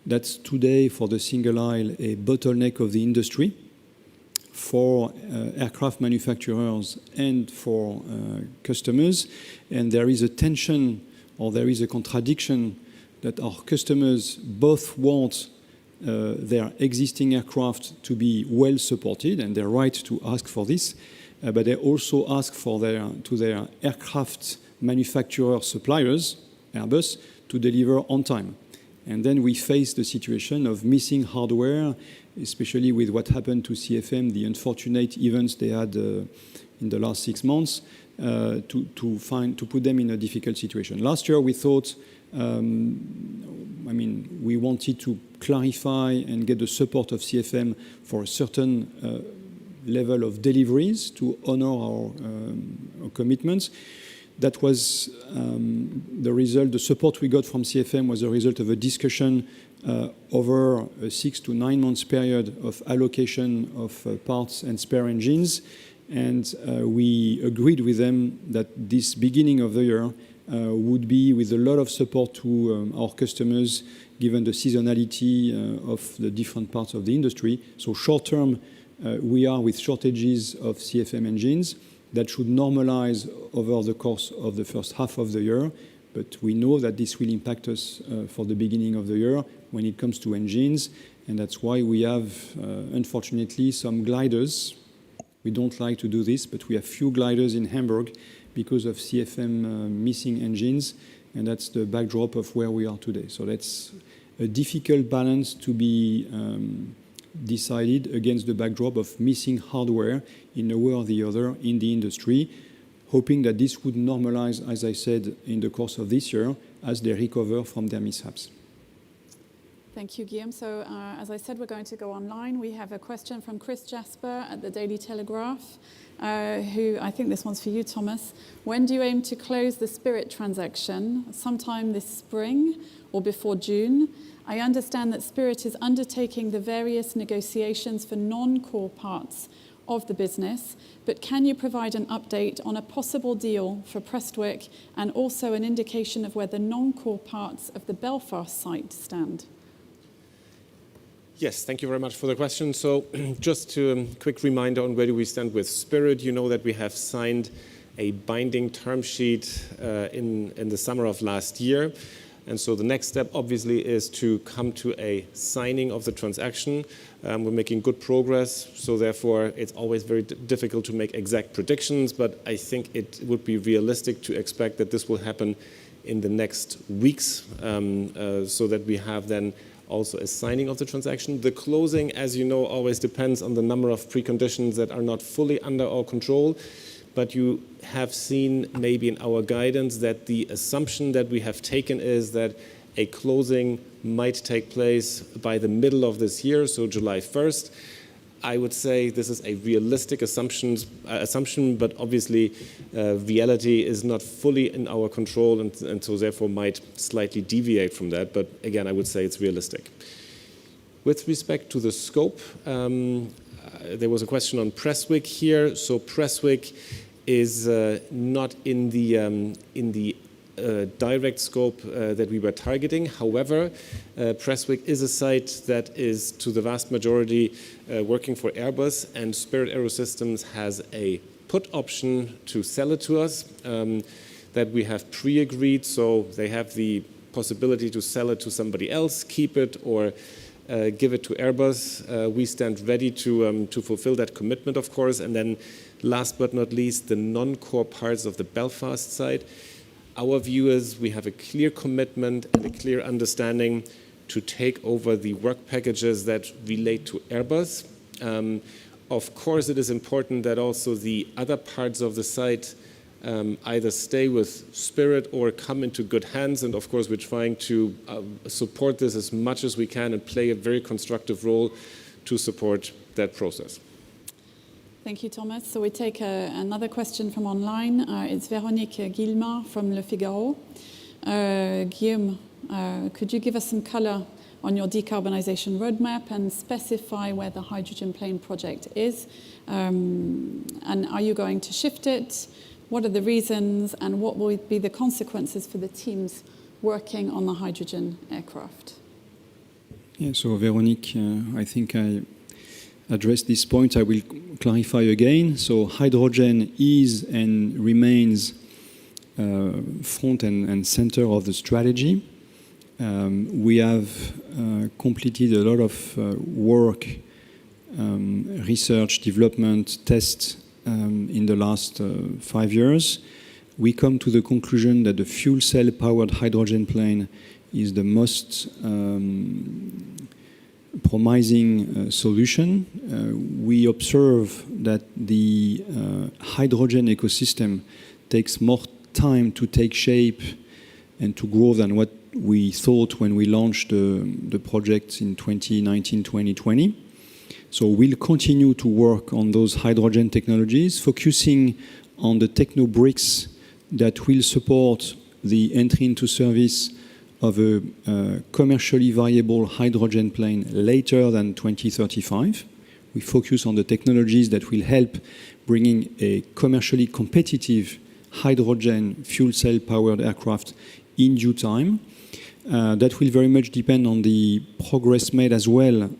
That's today, for the single aisle, a bottleneck of the industry. For aircraft manufacturers and for customers. And there is a tension, or there is a contradiction, that our customers both want their existing aircraft to be well supported, and they're right to ask for this, but they also ask for their aircraft manufacturer suppliers, Airbus, to deliver on time. And then we face the situation of missing hardware, especially with what happened to CFM, the unfortunate events they had in the last 6 months, to put them in a difficult situation. Last year we thought, we wanted to clarify and get the support of CFM for a certain level of deliveries to honor our commitments. That was the result. The support we got from CFM was a result of a discussion over a 6 to 9 months period of allocation of parts and spare engines. And we agreed with them that this beginning of the year would be with a lot of support to our customers, given the seasonality of the different parts of the industry. So short term, we are with shortages of CFM engines. That should normalize over the course of the first half of the year. But we know that this will impact us for the beginning of the year when it comes to engines. And that's why we have, unfortunately, some gliders. We don't like to do this, but we have few gliders in Hamburg because of CFM missing engines. And that's the backdrop of where we are today. So that's a difficult balance to be decided against the backdrop of missing hardware in a way or the other in the industry, hoping that this would normalize, as I said, in the course of this year as they recover from their mishaps. Thank you, Guillaume. So, as I said, we're going to go online. We have a question from Chris Jasper at the Daily Telegraph, who, I think this one's for you, Thomas. When do you aim to close the Spirit transaction? Sometime this spring or before June? I understand that Spirit is undertaking the various negotiations for non-core parts of the business, but can you provide an update on a possible deal for Prestwick and also an indication of where the non-core parts of the Belfast site stand? Yes, thank you very much for the question. So just to quick reminder on where do we stand with Spirit. You know that we have signed a binding term sheet in the summer of last year. And so the next step, obviously, is to come to a signing of the transaction. We're making good progress, so therefore it's always very difficult to make exact predictions, but I think it would be realistic to expect that this will happen in the next weeks, so that we have then also a signing of the transaction. The closing, as you know, always depends on the number of preconditions that are not fully under our control. But you have seen maybe in our guidance that the assumption that we have taken is that a closing might take place by the middle of this year, so July 1st. I would say this is a realistic assumption, but obviously reality is not fully in our control and so therefore might slightly deviate from that. But again, I would say it's realistic. With respect to the scope, there was a question on Prestwick here. So Prestwick is not in the direct scope that we were targeting. However, Prestwick is a site that is to the vast majority working for Airbus, and Spirit AeroSystems has a put option to sell it to us that we have pre-agreed, so they have the possibility to sell it to somebody else, keep it, or give it to Airbus. We stand ready to fulfill that commitment, of course. And then last but not least, the non-core parts of the Belfast site. Our view is we have a clear commitment and a clear understanding to take over the work packages that relate to Airbus. Of course, it is important that also the other parts of the site either stay with Spirit or come into good hands. And of course, we're trying to support this as much as we can and play a very constructive role to support that process. Thank you, Thomas. So we take another question from online. It's Véronique Guillemard from Le Figaro. Guillaume, could you give us some color on your decarbonisation roadmap and specify where the hydrogen plane project is? And are you going to shift it? What are the reasons, and what will be the consequences for the teams working on the hydrogen aircraft? Yeah, so Véronique, I think I addressed this point. I will clarify again. So hydrogen is and remains front and center of the strategy. We have completed a lot of work, research, development, tests in the last 5 years. We come to the conclusion that the fuel cell powered hydrogen plane is the most promising solution. We observe that the hydrogen ecosystem takes more time to take shape and to grow than what we thought when we launched the project in 2019-2020. So we'll continue to work on those hydrogen technologies, focusing on the techno bricks that will support the entry into service of a commercially viable hydrogen plane later than 2035. We focus on the technologies that will help bringing a commercially competitive hydrogen fuel cell powered aircraft in due time. That will very much depend on the progress made as well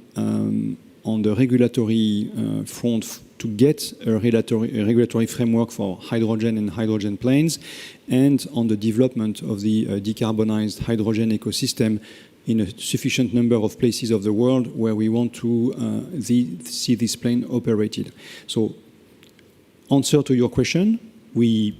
on the regulatory front to get a regulatory framework for hydrogen and hydrogen planes, and on the development of the decarbonized hydrogen ecosystem in a sufficient number of places of the world where we want to see this plane operated. So, answer to your question, we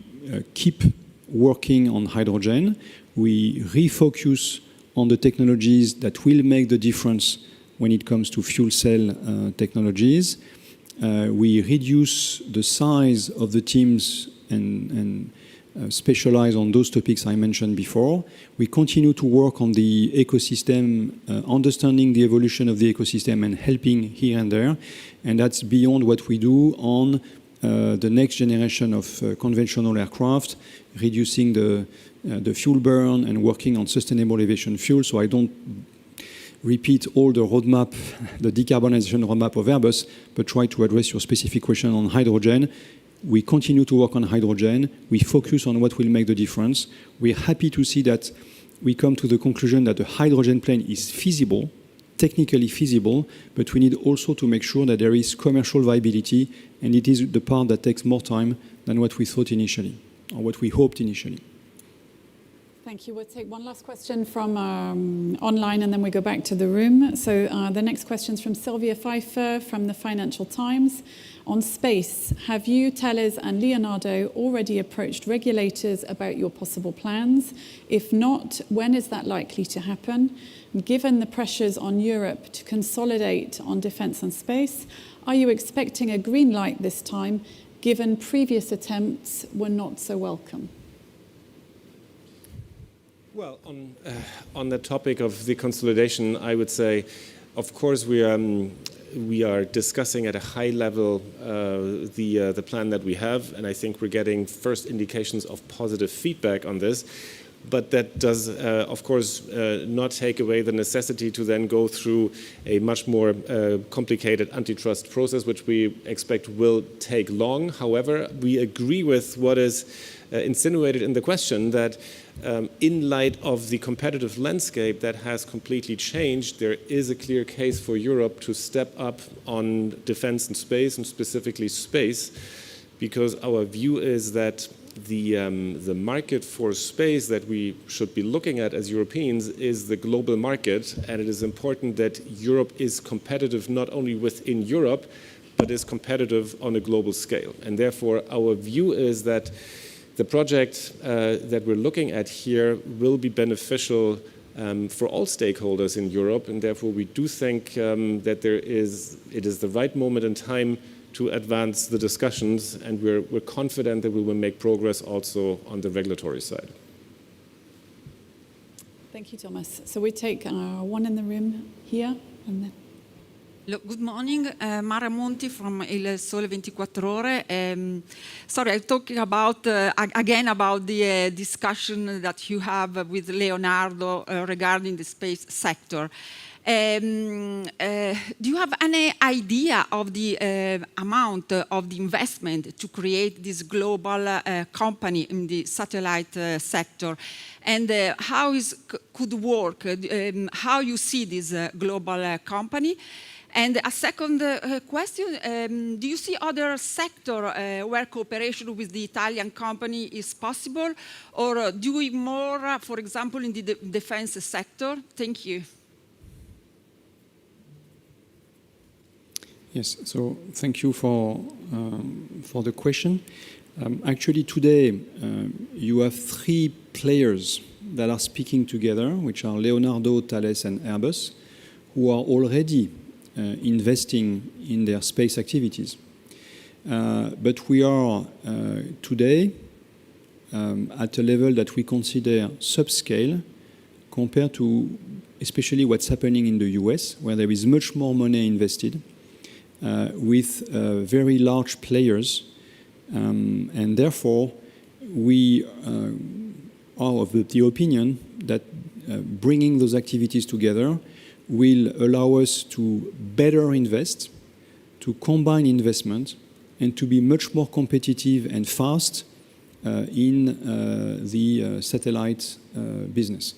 keep working on hydrogen. We refocus on the technologies that will make the difference when it comes to fuel cell technologies. We reduce the size of the teams and specialize on those topics I mentioned before. We continue to work on the ecosystem, understanding the evolution of the ecosystem and helping here and there. And that's beyond what we do on the next generation of conventional aircraft, reducing the fuel burn and working on sustainable aviation fuel. So I don't repeat all the roadmap, the decarbonization roadmap of Airbus, but try to address your specific question on hydrogen. We continue to work on hydrogen. We focus on what will make the difference. We're happy to see that we come to the conclusion that the hydrogen plane is feasible, technically feasible, but we need also to make sure that there is commercial viability, and it is the part that takes more time than what we thought initially, or what we hoped initially. Thank you. We'll take one last question from online, and then we go back to the room. So the next question is from Sylvia Pfeiffer from the Financial Times. On space, have you, Thales and Leonardo already approached regulators about your possible plans? If not, when is that likely to happen? Given the pressures on Europe to consolidate on defence and space, are you expecting a green light this time, given previous attempts were not so welcome? Well, on the topic of the consolidation, I would say, of course, we are discussing at a high level the plan that we have, and I think we're getting first indications of positive feedback on this. but that does, of course, not take away the necessity to then go through a much more complicated antitrust process, which we expect will take long. However, we agree with what is insinuated in the question, that in light of the competitive landscape that has completely changed, there is a clear case for Europe to step up on defense and space, and specifically space, because our view is that the market for space that we should be looking at as Europeans is the global market, and it is important that Europe is competitive not only within Europe, but is competitive on a global scale. And therefore, our view is that the project that we're looking at here will be beneficial for all stakeholders in Europe, and therefore we do think that it is the right moment in time to advance the discussions, and we're confident that we will make progress also on the regulatory side. Thank you, Thomas. So we take one in the room here, and then. Good morning, Mara Monti from Il Sole 24 Ore. Sorry, I'm talking about again about the discussion that you have with Leonardo regarding the space sector. Do you have any idea of the amount of the investment to create this global company in the satellite sector, and how it could work? How you see this global company? And a second question, do you see other sector where cooperation with the Italian company is possible, or doing more, for example, in the defense sector? Thank you. Yes, so thank you for the question. Actually, today, you have three players that are speaking together, which are Leonardo, Thales, and Airbus, who are already investing in their space activities. But we are today at a level that we consider subscale compared to especially what's happening in the US, where there is much more money invested with very large players. And therefore, we are of the opinion that bringing those activities together will allow us to better invest, to combine investment, and to be much more competitive and fast in the satellite business.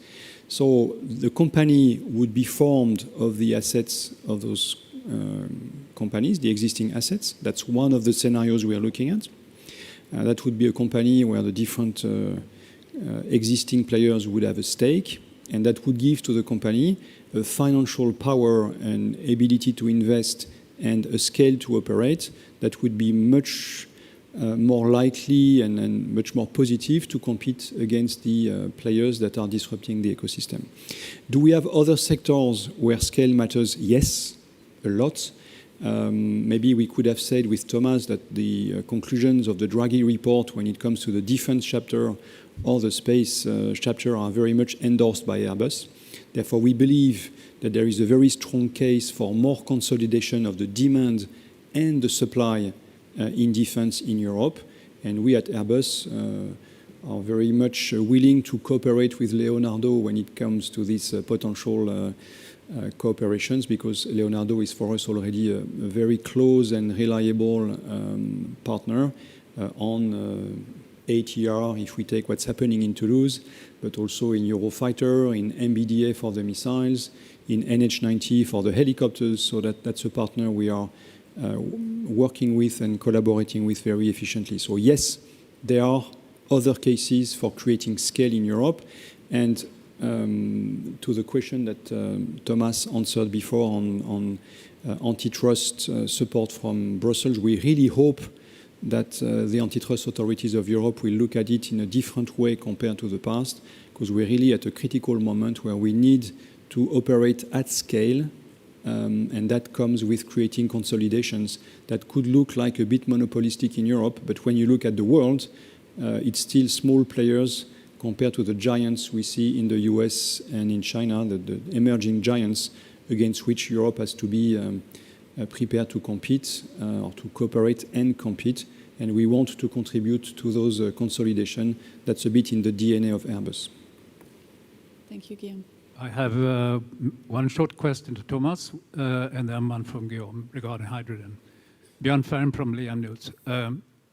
So the company would be formed of the assets of those companies, the existing assets. That's one of the scenarios we are looking at. That would be a company where the different existing players would have a stake, and that would give to the company a financial power and ability to invest and a scale to operate that would be much more likely and much more positive to compete against the players that are disrupting the ecosystem. Do we have other sectors where scale matters? Yes, a lot. Maybe we could have said with Thomas that the conclusions of the Draghi report when it comes to the defense chapter or the space chapter are very much endorsed by Airbus. Therefore, we believe that there is a very strong case for more consolidation of the demand and the supply in defense in Europe. And we at Airbus are very much willing to cooperate with Leonardo when it comes to these potential cooperations, because Leonardo is for us already a very close and reliable partner on ATR, if we take what's happening in Toulouse, but also in Eurofighter, in MBDA for the missiles, in NH90 for the helicopters. So that's a partner we are working with and collaborating with very efficiently. So yes, there are other cases for creating scale in Europe. And to the question that Thomas answered before on antitrust support from Brussels, we really hope that the antitrust authorities of Europe will look at it in a different way compared to the past, because we're really at a critical moment where we need to operate at scale, and that comes with creating consolidations that could look like a bit monopolistic in Europe, but when you look at the world, it's still small players compared to the giants we see in the US and in China, the emerging giants against which Europe has to be prepared to compete or to cooperate and compete. And we want to contribute to those consolidation. That's a bit in the DNA of Airbus. Thank you, Guillaume. I have one short question to Thomas and then one from Guillaume regarding hydrogen. Björn Färm from Liam News.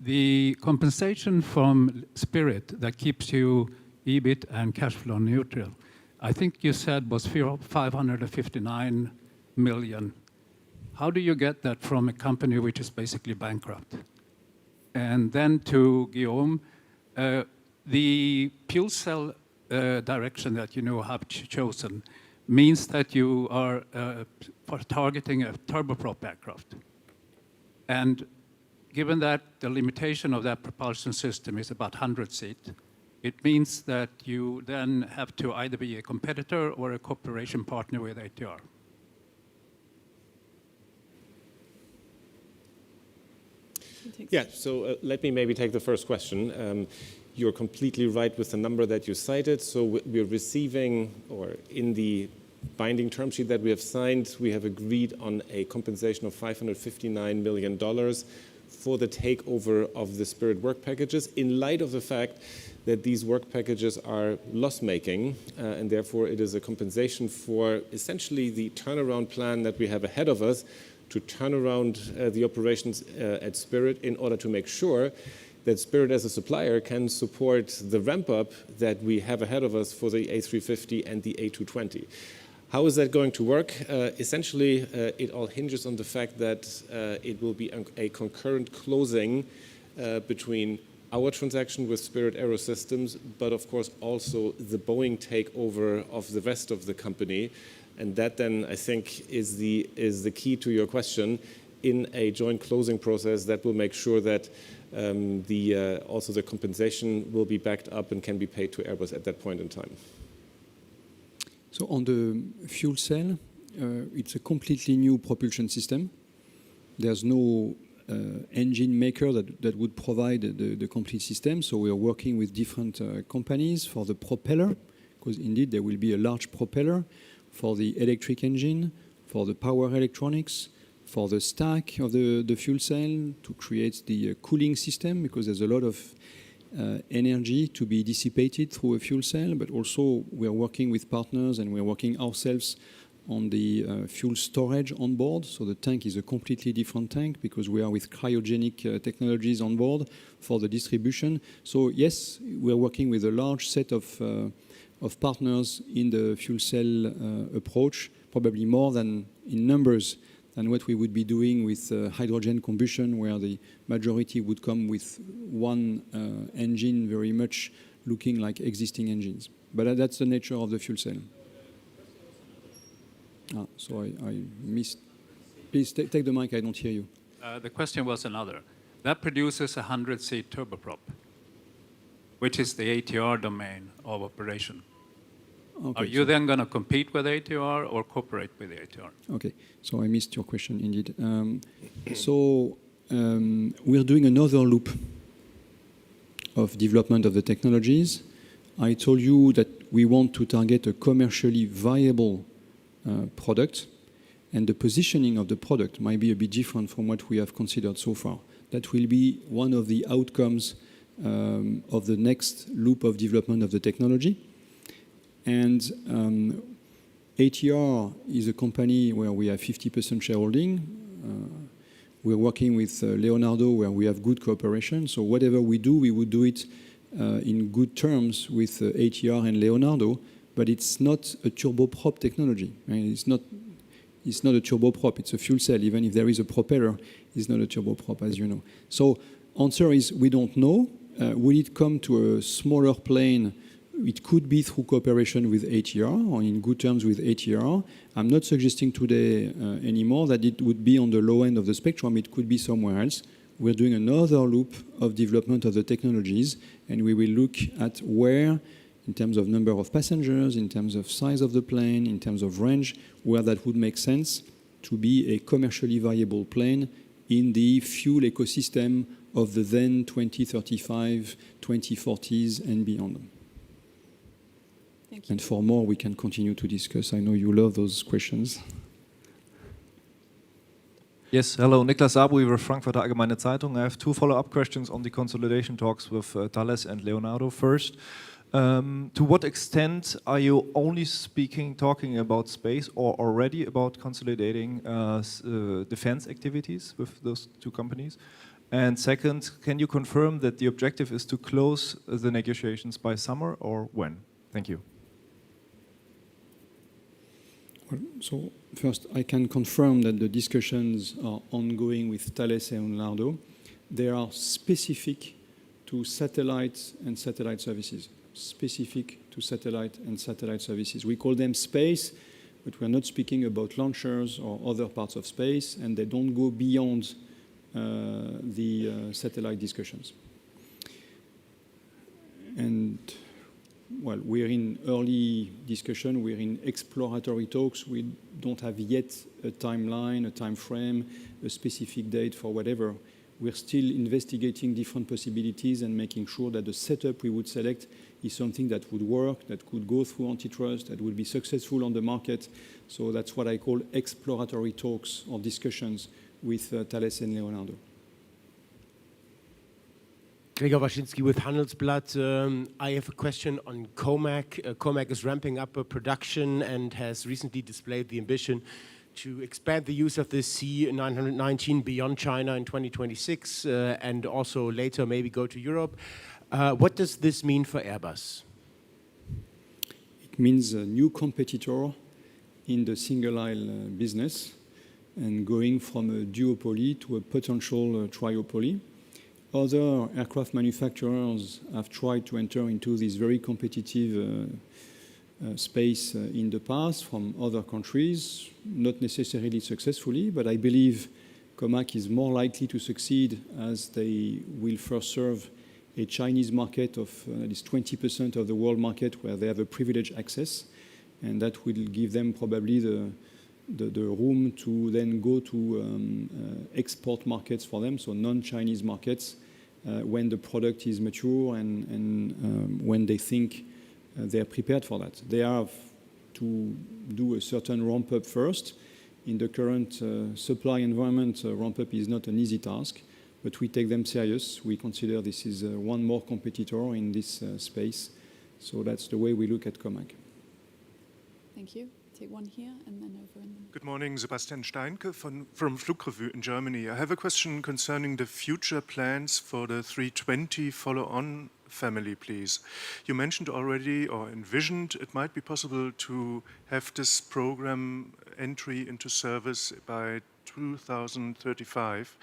The compensation from Spirit that keeps you EBIT and cash flow neutral, I think you said was 559 million. How do you get that from a company which is basically bankrupt? And then to Guillaume, the fuel cell direction that you have chosen means that you are targeting a turboprop aircraft. And given that the limitation of that propulsion system is about 100 seats, it means that you then have to either be a competitor or a cooperation partner with ATR. Yeah, so let me maybe take the first question. You're completely right with the number that you cited. So we're receiving, or in the binding term sheet that we have signed, we have agreed on a compensation of $559 million for the takeover of the Spirit work packages in light of the fact that these work packages are loss-making, and therefore it is a compensation for essentially the turnaround plan that we have ahead of us to turn around the operations at Spirit in order to make sure that Spirit as a supplier can support the ramp-up that we have ahead of us for the A350 and the A220. How is that going to work? Essentially, it all hinges on the fact that it will be a concurrent closing between our transaction with Spirit Aerosystems, but of course also the Boeing takeover of the rest of the company. And that then, I think, is the key to your question. In a joint closing process that will make sure that also the compensation will be backed up and can be paid to Airbus at that point in time. So on the fuel cell, it's a completely new propulsion system. There's no engine maker that would provide the complete system. So we are working with different companies for the propeller, because indeed there will be a large propeller for the electric engine, for the power electronics, for the stack of the fuel cell to create the cooling system, because there's a lot of energy to be dissipated through a fuel cell, but also we are working with partners and we're working ourselves on the fuel storage on board. So the tank is a completely different tank because we are with cryogenic technologies on board for the distribution. So yes, we're working with a large set of partners in the fuel cell approach, probably more than in numbers than what we would be doing with hydrogen combustion, where the majority would come with one engine very much looking like existing engines. But that's the nature of the fuel cell. So I missed. Please take the mic, I don't hear you. The question was another. That produces a 100-seat turboprop, which is the ATR domain of operation. Okay, are you then going to compete with ATR or cooperate with ATR? Okay, so I missed your question indeed. We're doing another loop of development of the technologies. I told you that we want to target a commercially viable product, and the positioning of the product might be a bit different from what we have considered so far. That will be one of the outcomes of the next loop of development of the technology. And ATR is a company where we have 50% shareholding. We're working with Leonardo, where we have good cooperation. So whatever we do, we would do it in good terms with ATR and Leonardo. But it's not a turboprop technology. Right? It's not a turboprop. It's a fuel cell. Even if there is a propeller, it's not a turboprop, as you know. So answer is we don't know. Will it come to a smaller plane? It could be through cooperation with ATR or in good terms with ATR. I'm not suggesting today anymore that it would be on the low end of the spectrum. It could be somewhere else. We're doing another loop of development of the technologies, and we will look at where, in terms of number of passengers, in terms of size of the plane, in terms of range, where that would make sense to be a commercially viable plane in the fuel ecosystem of the then 2035, 2040s and beyond. Thank you. And for more, we can continue to discuss. I know you love those questions. Yes, hello, Niklas Abu, Frankfurter Allgemeine Zeitung. I have two follow-up questions on the consolidation talks with Thales and Leonardo. First, To what extent are you only talking about space, or already about consolidating defense activities with those two companies? And second, can you confirm that the objective is to close the negotiations by summer, or when? Thank you. Well, so first, I can confirm that the discussions are ongoing with Thales and Leonardo. They are specific to satellites and satellite services. Specific to satellite and satellite services. We call them space, but we're not speaking about launchers or other parts of space, and they don't go beyond the satellite discussions. And well, we're in early discussion, we're in exploratory talks. We don't have yet a timeline, a time frame, a specific date for whatever. We're still investigating different possibilities and making sure that the setup we would select is something that would work, that could go through antitrust, that would be successful on the market. So that's what I call exploratory talks or discussions with Thales and Leonardo. Gregor Waschinski with Handelsblatt. I have a question on COMAC. COMAC is ramping up a production and has recently displayed the ambition to expand the use of the C919 beyond China in 2026 and also later maybe go to Europe. What does this mean for Airbus? It means a new competitor in the single-aisle business and going from a duopoly to a potential triopoly. Other aircraft manufacturers have tried to enter into this very competitive space in the past from other countries, not necessarily successfully, but I believe COMAC is more likely to succeed as they will first serve a Chinese market of at least 20% of the world market where they have a privileged access, and that will give them probably the room to then go to export markets for them, so non-Chinese markets, when the product is mature and when they think they are prepared for that. They have to do a certain ramp-up first. In the current supply environment, ramp-up is not an easy task, but we take them serious. We consider this is one more competitor in this space. So that's the way we look at COMAC. Thank you. Take one here and then over. Good morning, Sebastian Steinke from Flugrevue in Germany. I have a question concerning the future plans for the 320 follow-on family, please. You mentioned already or envisioned it might be possible to have this program entry into service by 2035.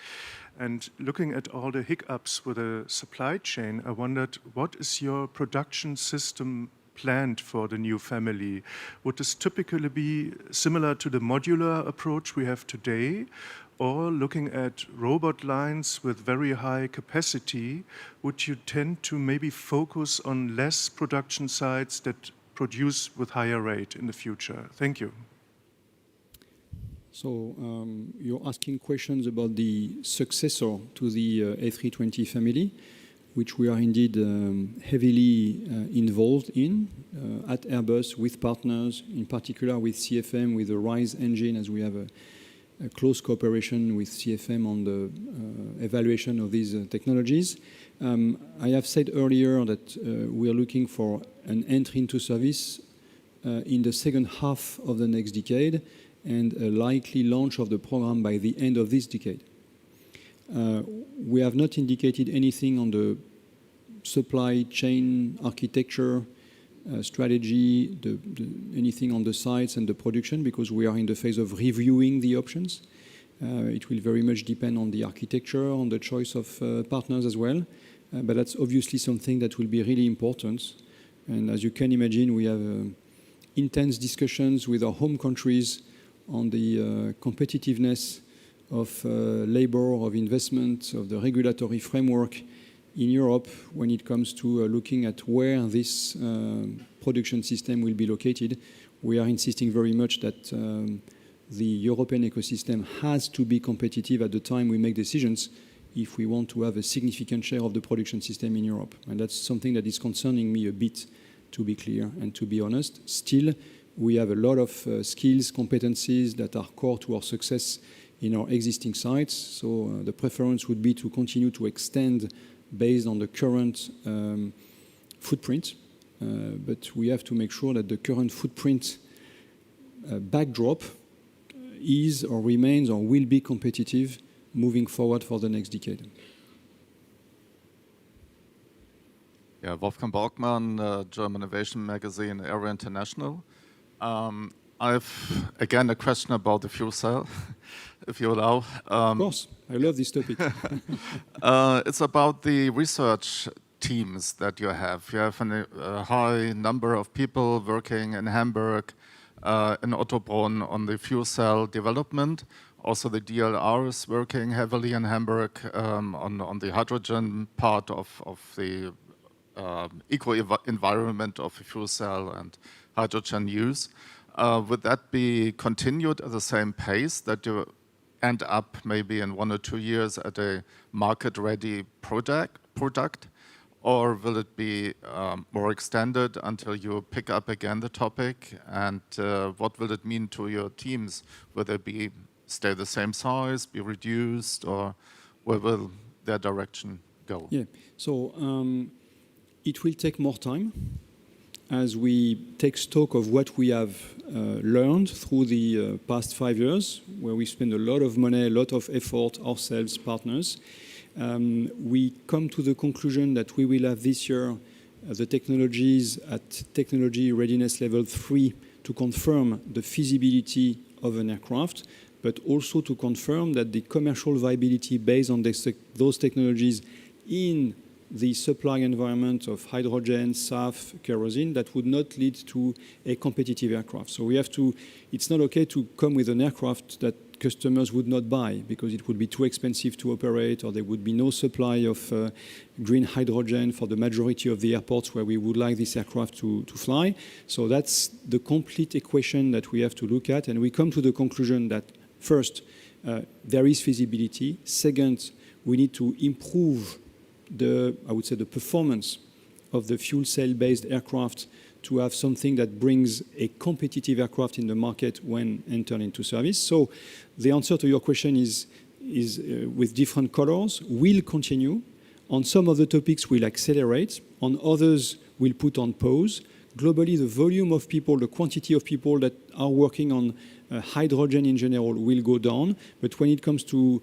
And looking at all the hiccups with the supply chain, I wondered, what is your production system planned for the new family? Would this typically be similar to the modular approach we have today? Or looking at robot lines with very high capacity, would you tend to maybe focus on less production sites that produce with higher rate in the future? Thank you. So you're asking questions about the successor to the A320 family, which we are indeed heavily involved in at Airbus with partners, in particular with CFM, with the RISE engine, as we have a close cooperation with CFM on the evaluation of these technologies. I have said earlier that we are looking for an entry into service in the second half of the next decade and a likely launch of the program by the end of this decade. We have not indicated anything on the supply chain architecture, strategy, anything on the sites and the production, because we are in the phase of reviewing the options. It will very much depend on the architecture, on the choice of partners as well. But that's obviously something that will be really important. And as you can imagine, we have intense discussions with our home countries on the competitiveness of labor, of investment, of the regulatory framework in Europe when it comes to looking at where this production system will be located. We are insisting very much that the European ecosystem has to be competitive at the time we make decisions if we want to have a significant share of the production system in Europe. And that's something that is concerning me a bit, to be clear and to be honest. Still, we have a lot of skills, competencies that are core to our success in our existing sites. So the preference would be to continue to extend based on the current footprint. but we have to make sure that the current footprint backdrop is or remains or will be competitive moving forward for the next decade. Yeah, Wolfgang Borgmann, German Aviation magazine, Aero International. I have, again, a question about the fuel cell, if you allow. Of course, I love this topic. It's about the research teams that you have. You have a high number of people working in Hamburg, in Ottobrunn on the fuel cell development. Also, the DLR is working heavily in Hamburg on the hydrogen part of the eco-environment of the fuel cell and hydrogen use. Would that be continued at the same pace, that you end up maybe in 1 or 2 years at a market-ready product? Or will it be more extended until you pick up again the topic? And what will it mean to your teams? Will they stay the same size, be reduced, or where will their direction go? Yeah, so it will take more time as we take stock of what we have learned through the past 5 years, where we spend a lot of money, a lot of effort, ourselves, partners. We come to the conclusion that we will have this year the technologies at technology readiness level 3 to confirm the feasibility of an aircraft, but also to confirm that the commercial viability based on those technologies in the supply environment of hydrogen, SAF, kerosene, that would not lead to a competitive aircraft. So we have to, it's not okay to come with an aircraft that customers would not buy because it would be too expensive to operate, or there would be no supply of green hydrogen for the majority of the airports where we would like this aircraft to fly. So that's the complete equation that we have to look at. And we come to the conclusion that first, there is feasibility. Second, we need to improve the performance of the fuel cell-based aircraft to have something that brings a competitive aircraft in the market when entered into service. So the answer to your question is with different colors. We'll continue. On some of the topics, we'll accelerate. On others, we'll put on pause. Globally, the volume of people, the quantity of people that are working on hydrogen in general will go down. But when it comes to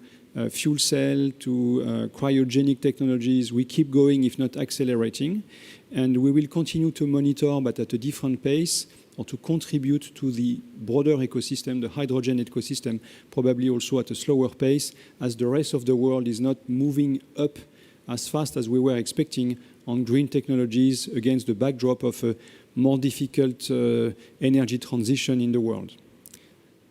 fuel cell, to cryogenic technologies, we keep going, if not accelerating. And we will continue to monitor, but at a different pace, or to contribute to the broader ecosystem, the hydrogen ecosystem, probably also at a slower pace, as the rest of the world is not moving up as fast as we were expecting on green technologies against the backdrop of a more difficult energy transition in the world.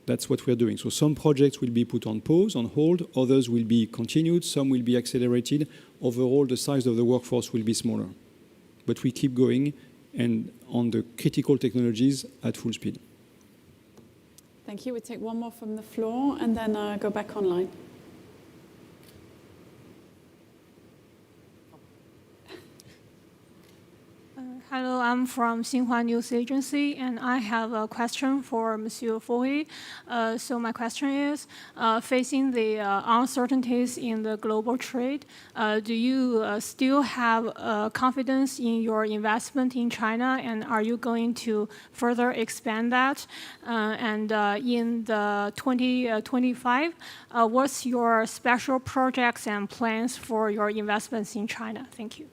That's what we're doing. So some projects will be put on pause, on hold. Others will be continued. Some will be accelerated. Overall, the size of the workforce will be smaller. But we keep going and on the critical technologies at full speed. Thank you. We'll take one more from the floor and then go back online. Hello, I'm from Xinhua News Agency, and I have a question for Monsieur Faury. So my question is, facing the uncertainties in the global trade, do you still have confidence in your investment in China, and are you going to further expand that? And in the 2025, what's your special projects and plans for your investments in China? Thank you.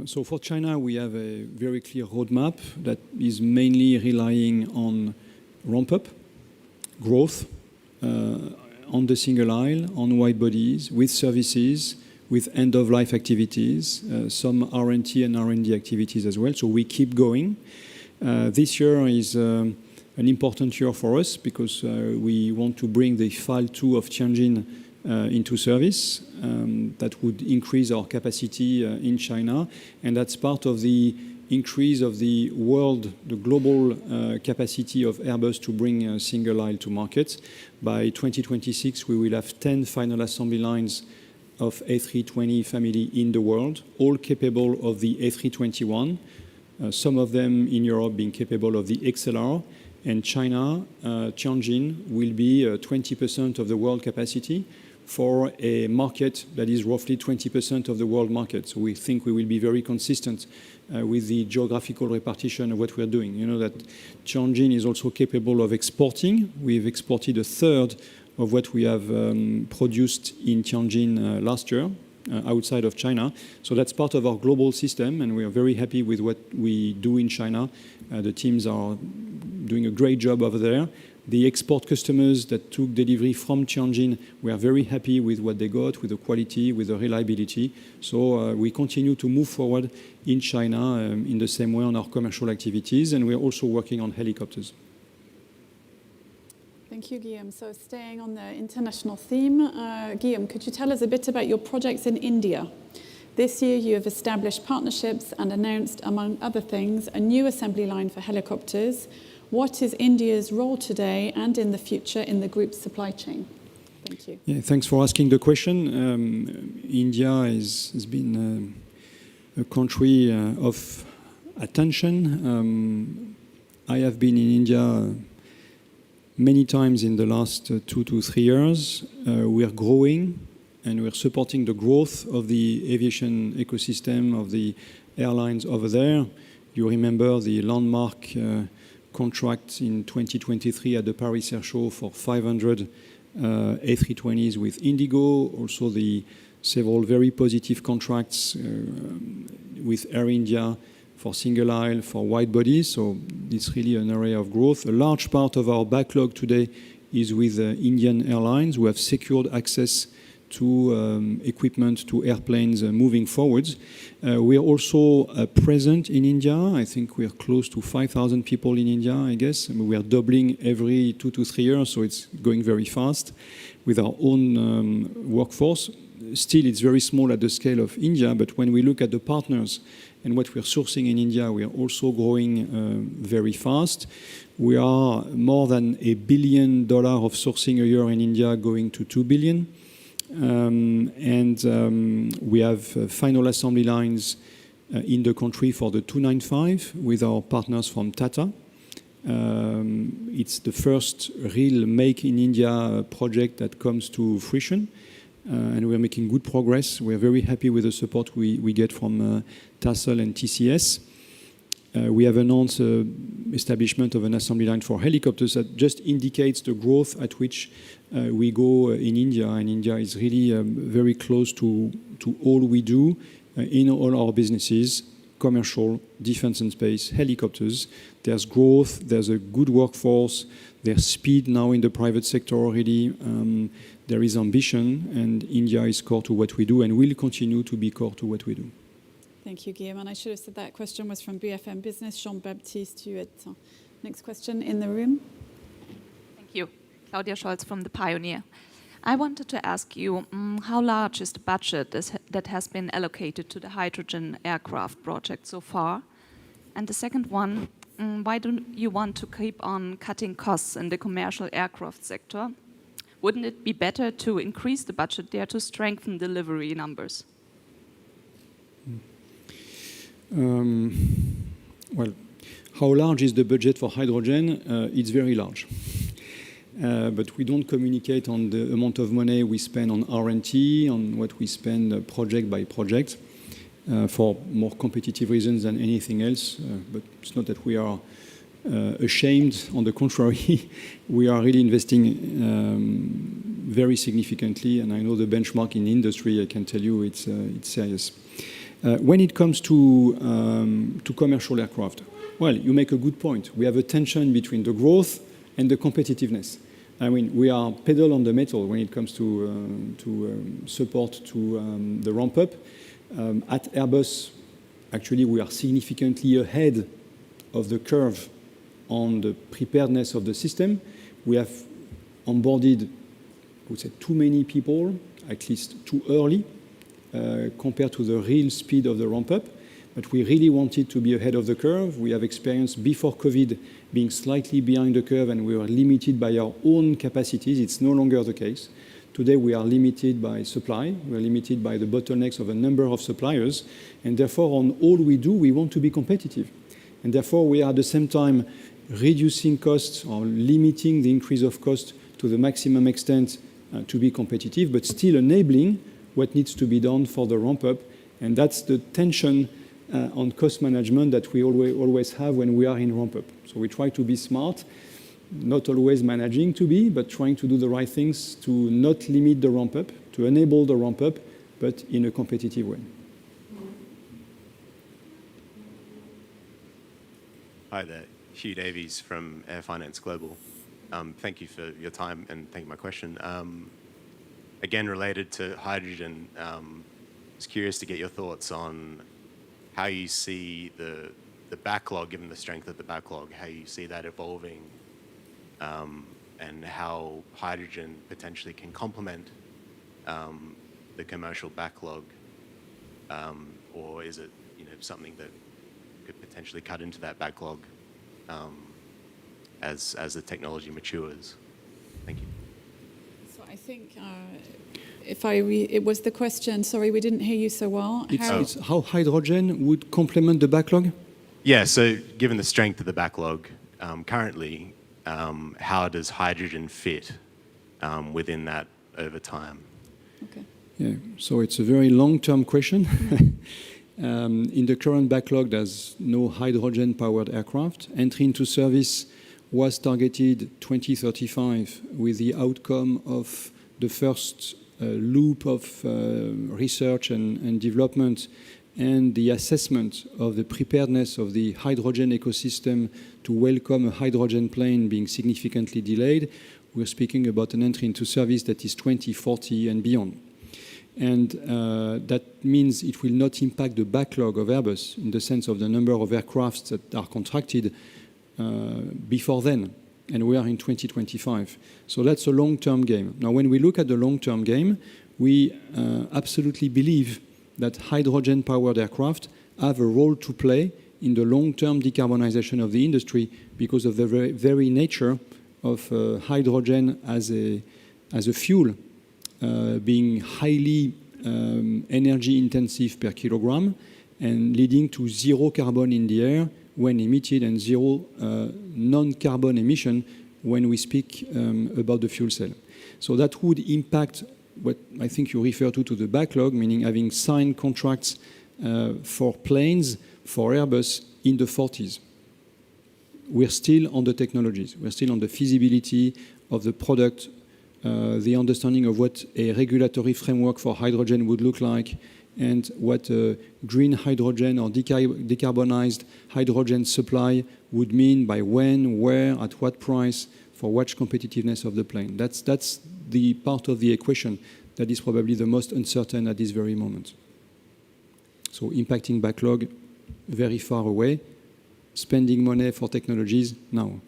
So for China, we have a very clear roadmap that is mainly relying on ramp-up, growth, on the single aisle, on wide bodies, with services, with end-of-life activities, some R&T and R&D activities as well. So we keep going. This year is an important year for us because we want to bring the FAL 2 of Tianjin into service. That would increase our capacity in China, and that's part of the increase of the global capacity of Airbus to bring a single aisle to market. By 2026, we will have 10 final assembly lines of A320 family in the world, all capable of the A321, some of them in Europe being capable of the XLR, and China, Tianjin, will be 20% of the world capacity. for a market that is roughly 20% of the world market. So we think we will be very consistent with the geographical repartition of what we're doing. You know that Tianjin is also capable of exporting. We've exported a third of what we have produced in Tianjin last year outside of China. So that's part of our global system, and we are very happy with what we do in China. The teams are doing a great job over there. The export customers that took delivery from Tianjin, we are very happy with what they got, with the quality, with the reliability. So we continue to move forward in China in the same way on our commercial activities, and we're also working on helicopters. Thank you, Guillaume. So staying on the international theme, Guillaume, could you tell us a bit about your projects in India? This year you have established partnerships and announced, among other things, a new assembly line for helicopters. What is India's role today and in the future in the group's supply chain? Thank you. Yeah, thanks for asking the question. India has been a country of attention. I have been in India many times in the last 2 to 3 years. We are growing and we're supporting the growth of the aviation ecosystem of the airlines over there. You remember the landmark contract in 2023 at the Paris Air Show for 500 A320s with Indigo, also the several very positive contracts with Air India for single aisle, for wide bodies, so it's really an area of growth. A large part of our backlog today is with Indian airlines who have secured access to equipment, to airplanes moving forwards. We are also present in India. I think we are close to 5,000 people in India, I guess. I mean, we are doubling every 2 to 3 years, so it's going very fast with our own workforce. Still, it's very small at the scale of India, but when we look at the partners and what we're sourcing in India, we are also growing very fast. We are more than $1 billion of sourcing a year in India, going to $2 billion. We have final assembly lines in the country for the 295 with our partners from Tata. It's the first real Make in India project that comes to fruition, and we're making good progress. We're very happy with the support we get from TASL and TCS. We have announced establishment of an assembly line for helicopters that just indicates the growth at which we go in India. And India is really very close to all we do in all our businesses, commercial, defense and space, helicopters. There's growth, there's a good workforce, there's speed now in the private sector already. There is ambition, and India is core to what we do and will continue to be core to what we do. Thank you, Guillaume. And I should have said that question was from BFM Business, Jean-Baptiste Huet. Next question in the room. Thank you. Claudia Scholz from The Pioneer. I wanted to ask you, how large is the budget that has been allocated to the hydrogen aircraft project so far? And the second one, why do you want to keep on cutting costs in the commercial aircraft sector? Wouldn't it be better to increase the budget there to strengthen delivery numbers? Well, how large is the budget for hydrogen? It's very large. But we don't communicate on the amount of money we spend on R&T, on what we spend project by project, for more competitive reasons than anything else. But it's not that we are ashamed. On the contrary, we are really investing very significantly. And I know the benchmark in the industry, I can tell you it's serious. When it comes to commercial aircraft, well, you make a good point. We have a tension between the growth and the competitiveness. I mean, we are pedal on the metal when it comes to support to the ramp-up. At Airbus, actually, we are significantly ahead of the curve on the preparedness of the system. We have onboarded, I would say, too many people, at least too early, compared to the real speed of the ramp-up. But we really wanted to be ahead of the curve. We have experienced before COVID being slightly behind the curve, and we were limited by our own capacities. It's no longer the case. Today we are limited by supply. We are limited by the bottlenecks of a number of suppliers. And therefore, on all we do, we want to be competitive. And therefore, we are at the same time reducing costs or limiting the increase of cost to the maximum extent to be competitive, but still enabling what needs to be done for the ramp-up. And that's the tension on cost management that we always have when we are in ramp-up. So we try to be smart, not always managing to be, but trying to do the right things to not limit the ramp-up, to enable the ramp-up, but in a competitive way. Hi there, Hugh Davies from Air Finance Global. Thank you for your time and thank you for my question. Again, related to hydrogen, I was curious to get your thoughts on how you see the backlog, given the strength of the backlog, how you see that evolving, and how hydrogen potentially can complement the commercial backlog, or is it something that could potentially cut into that backlog as the technology matures? Thank you. So I think it was the question, sorry, we didn't hear you so well. It's how hydrogen would complement the backlog? Yeah, so given the strength of the backlog currently, how does hydrogen fit within that over time? Okay. Yeah, so it's a very long-term question. In the current backlog, there's no hydrogen-powered aircraft. Entry into service was targeted 2035 with the outcome of the first loop of research and development and the assessment of the preparedness of the hydrogen ecosystem to welcome a hydrogen plane being significantly delayed. We're speaking about an entry into service that is 2040 and beyond. And that means it will not impact the backlog of Airbus in the sense of the number of aircrafts that are contracted before then. And we are in 2025. So that's a long-term game. Now, when we look at the long-term game, we absolutely believe that hydrogen-powered aircraft have a role to play in the long-term decarbonization of the industry because of the very nature of hydrogen as a fuel, being highly energy intensive per kilogram and leading to zero carbon in the air when emitted and zero non-carbon emission when we speak about the fuel cell. So that would impact what I think you refer to the backlog, meaning having signed contracts for planes for Airbus in the 40s. We're still on the technologies. We're still on the feasibility of the product, the understanding of what a regulatory framework for hydrogen would look like, and what green hydrogen or decarbonized hydrogen supply would mean by when, where, at what price, for what competitiveness of the plane. That's the part of the equation that is probably the most uncertain at this very moment. So impacting backlog very far away, spending money for technologies now.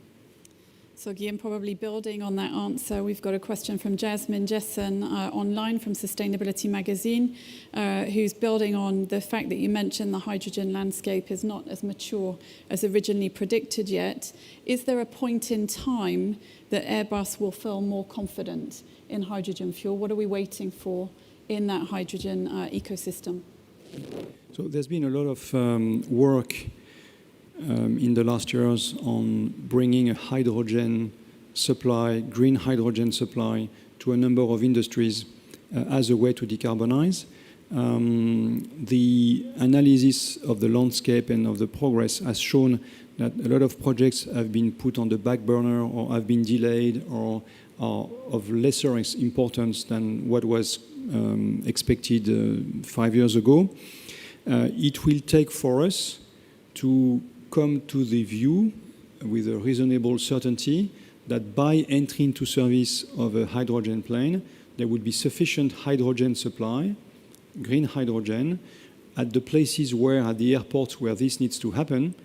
So Guillaume, probably building on that answer, we've got a question from Jasmine Jessen online from Sustainability Magazine, who's building on the fact that you mentioned the hydrogen landscape is not as mature as originally predicted yet. Is there a point in time that Airbus will feel more confident in hydrogen fuel? What are we waiting for in that hydrogen ecosystem? So there's been a lot of work in the last years on bringing a hydrogen supply, green hydrogen supply, to a number of industries as a way to decarbonize. The analysis of the landscape and of the progress has shown that a lot of projects have been put on the back burner or have been delayed or are of lesser importance than what was expected 5 years ago. It will take for us to come to the view with a reasonable certainty that by entry into service of a hydrogen plane, there would be sufficient hydrogen supply, green hydrogen, at the places where, at the airports where this needs to happen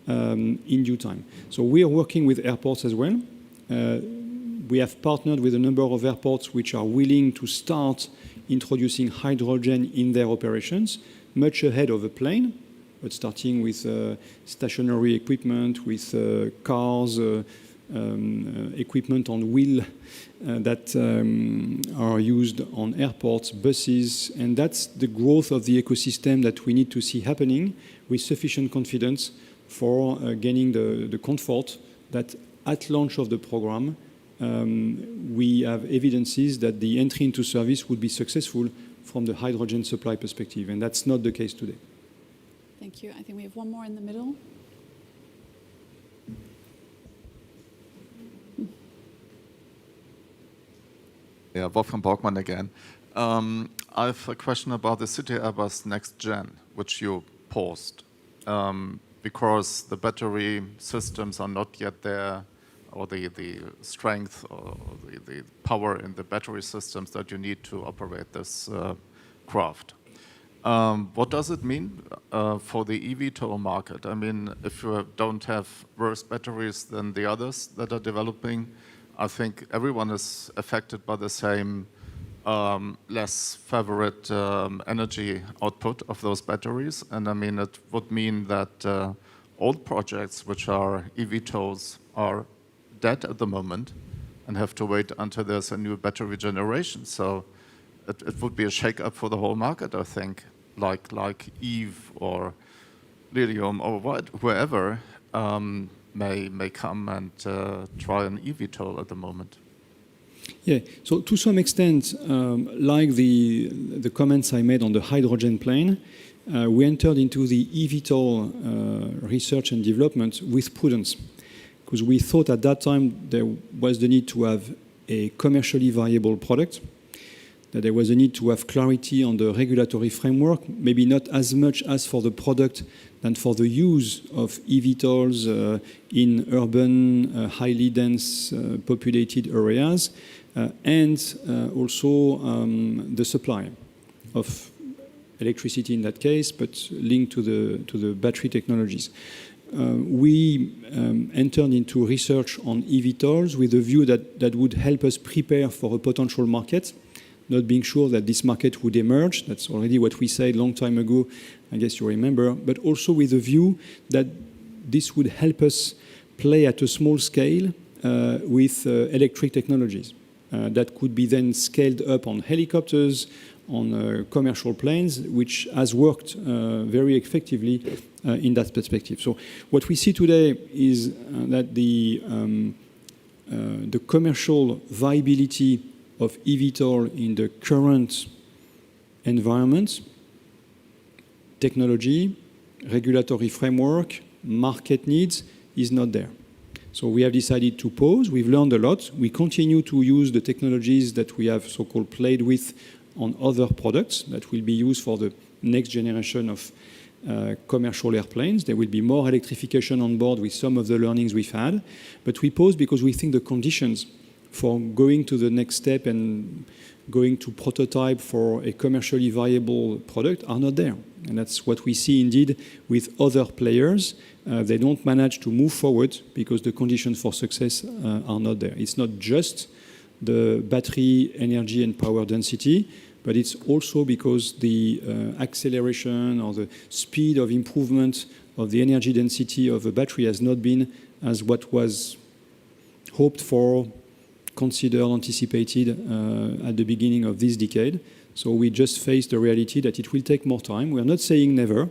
in due time. So we are working with airports as well. We have partnered with a number of airports which are willing to start introducing hydrogen in their operations much ahead of a plane, but starting with stationary equipment, with cars, equipment on wheel that are used on airports, buses, and that's the growth of the ecosystem that we need to see happening with sufficient confidence for gaining the comfort that at launch of the program, we have evidences that the entry into service would be successful from the hydrogen supply perspective, and that's not the case today. Thank you. I think we have one more in the middle. Yeah, Wolfgang Borgmann again. I have a question about the City Airbus Next Gen, which you paused, because the battery systems are not yet there, or the strength or the power in the battery systems that you need to operate this craft. What does it mean for the eVTOL market? I mean, if you don't have worse batteries than the others that are developing, I think everyone is affected by the same less favorite energy output of those batteries. And I mean, it would mean that old projects, which are eVTOLs, are dead at the moment and have to wait until there's a new battery generation. So it would be a shake-up for the whole market, I think, like Eve or Lilium or whoever may come and try an eVTOL at the moment. Yeah, so to some extent, like the comments I made on the hydrogen plane, we entered into the eVTOL research and development with prudence, because we thought at that time there was the need to have a commercially viable product, that there was a need to have clarity on the regulatory framework, maybe not as much as for the product than for the use of eVTOLs in urban, highly dense, populated areas, and also the supply of electricity in that case, but linked to the battery technologies. We entered into research on eVTOLs with a view that would help us prepare for a potential market, not being sure that this market would emerge. That's already what we said a long time ago, I guess you remember, but also with a view that this would help us play at a small scale with electric technologies that could be then scaled up on helicopters, on commercial planes, which has worked very effectively in that perspective. So what we see today is that the commercial viability of eVTOL in the current environment, technology, regulatory framework, market needs is not there. So we have decided to pause. We've learned a lot. We continue to use the technologies that we have so-called played with on other products that will be used for the next generation of commercial airplanes. There will be more electrification on board with some of the learnings we've had. But we pause because we think the conditions for going to the next step and going to prototype for a commercially viable product are not there. And that's what we see indeed with other players. They don't manage to move forward because the conditions for success are not there. It's not just the battery energy and power density, but it's also because the acceleration or the speed of improvement of the energy density of a battery has not been as what was hoped for, considered, anticipated at the beginning of this decade. So we just face the reality that it will take more time. We are not saying never.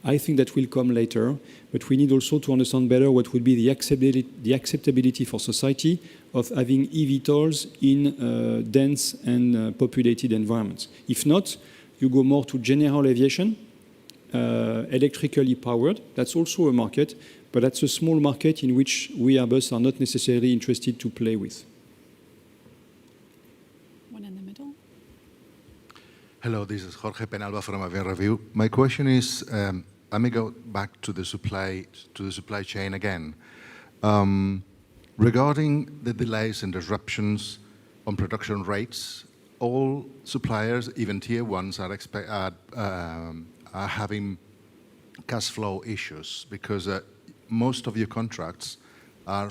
I think that will come later, but we need also to understand better what would be the acceptability for society of having eVTOLs in dense and populated environments. If not, you go more to general aviation, electrically powered. That's also a market, but that's a small market in which we Airbus are not necessarily interested to play with. One in the middle. Hello, this is Jorge Penalba from Avian Review. My question is, let me go back to the supply chain again. Regarding the delays and disruptions on production rates, all suppliers, even tier ones, are having cash flow issues because most of your contracts are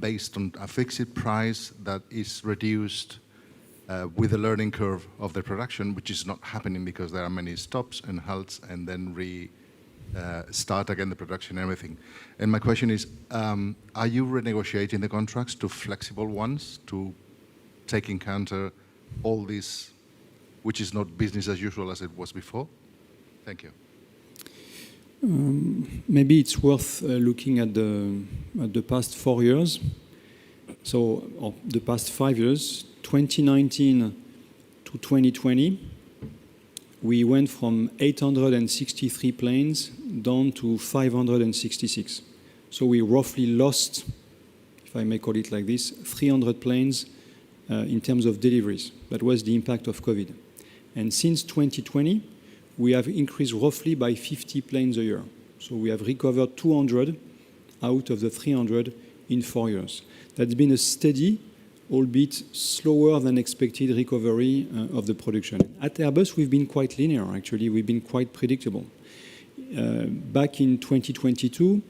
based on a fixed price that is reduced with the learning curve of the production, which is not happening because there are many stops and halts and then start again the production and everything. And my question is, are you renegotiating the contracts to flexible ones to take in counter all this, which is not business as usual as it was before? Thank you. Maybe it's worth looking at the past 4 years. So the past 5 years, 2019 to 2020, we went from 863 planes down to 566. So we roughly lost, if I may call it like this, 300 planes in terms of deliveries. That was the impact of COVID. And since 2020, we have increased roughly by 50 planes a year. So we have recovered 200 out of the 300 in 4 years. That's been a steady, albeit slower than expected recovery of the production. At Airbus, we've been quite linear, actually. We've been quite predictable. Back in 2022,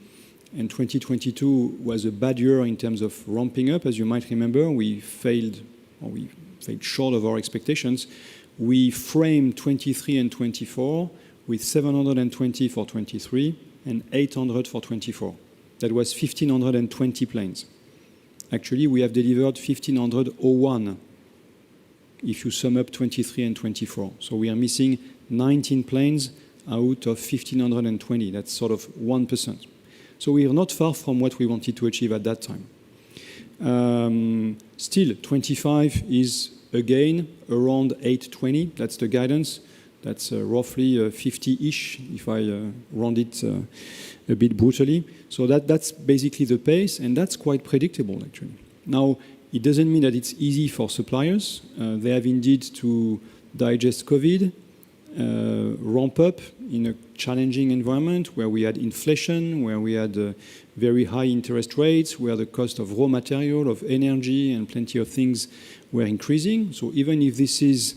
and 2022 was a bad year in terms of ramping up. As you might remember, we failed short of our expectations. We framed 23 and 24 with 720 for 23 and 800 for 24. That was 1,520 planes. Actually, we have delivered 1,501 if you sum up 23 and 24. So we are missing 19 planes out of 1,520. That's sort of 1%. So we are not far from what we wanted to achieve at that time. Still, 25 is again around 820. That's the guidance. That's roughly 50-ish if I round it a bit brutally. So that's basically the pace, and that's quite predictable, actually. Now, it doesn't mean that it's easy for suppliers. They have indeed to digest COVID, ramp up in a challenging environment where we had inflation, where we had very high interest rates, where the cost of raw material, of energy, and plenty of things were increasing. So even if this is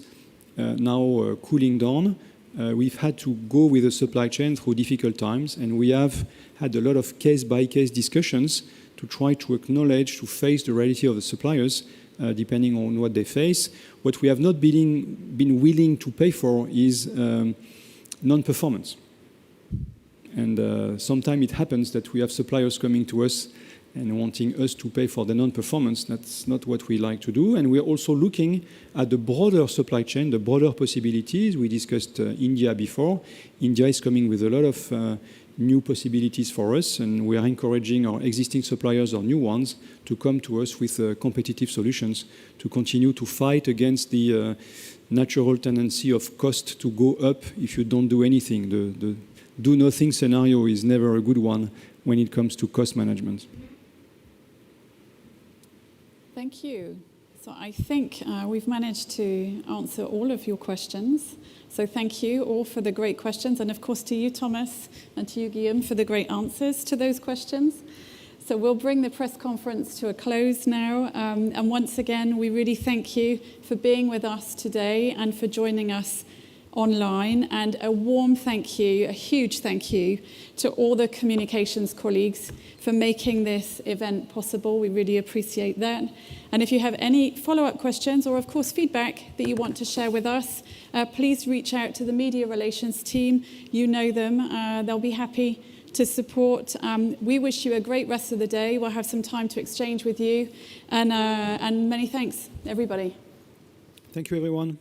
now cooling down, we've had to go with the supply chain through difficult times, and we have had a lot of case-by-case discussions to try to acknowledge, to face the reality of the suppliers, depending on what they face. What we have not been willing to pay for is non-performance. And sometimes it happens that we have suppliers coming to us and wanting us to pay for the non-performance. That's not what we like to do. And we're also looking at the broader supply chain, the broader possibilities. We discussed India before. India is coming with a lot of new possibilities for us, and we are encouraging our existing suppliers or new ones to come to us with competitive solutions to continue to fight against the natural tendency of cost to go up if you don't do anything. The do-nothing scenario is never a good one when it comes to cost management. Thank you. So I think we've managed to answer all of your questions. So thank you all for the great questions, and of course to you, Thomas, and to you, Guillaume, for the great answers to those questions. So we'll bring the press conference to a close now. And once again, we really thank you for being with us today and for joining us online. And a warm thank you, a huge thank you to all the communications colleagues for making this event possible. We really appreciate that. And if you have any follow-up questions or, of course, feedback that you want to share with us, please reach out to the media relations team. You know them. They'll be happy to support. We wish you a great rest of the day. We'll have some time to exchange with you. And many thanks, everybody. Thank you, everyone.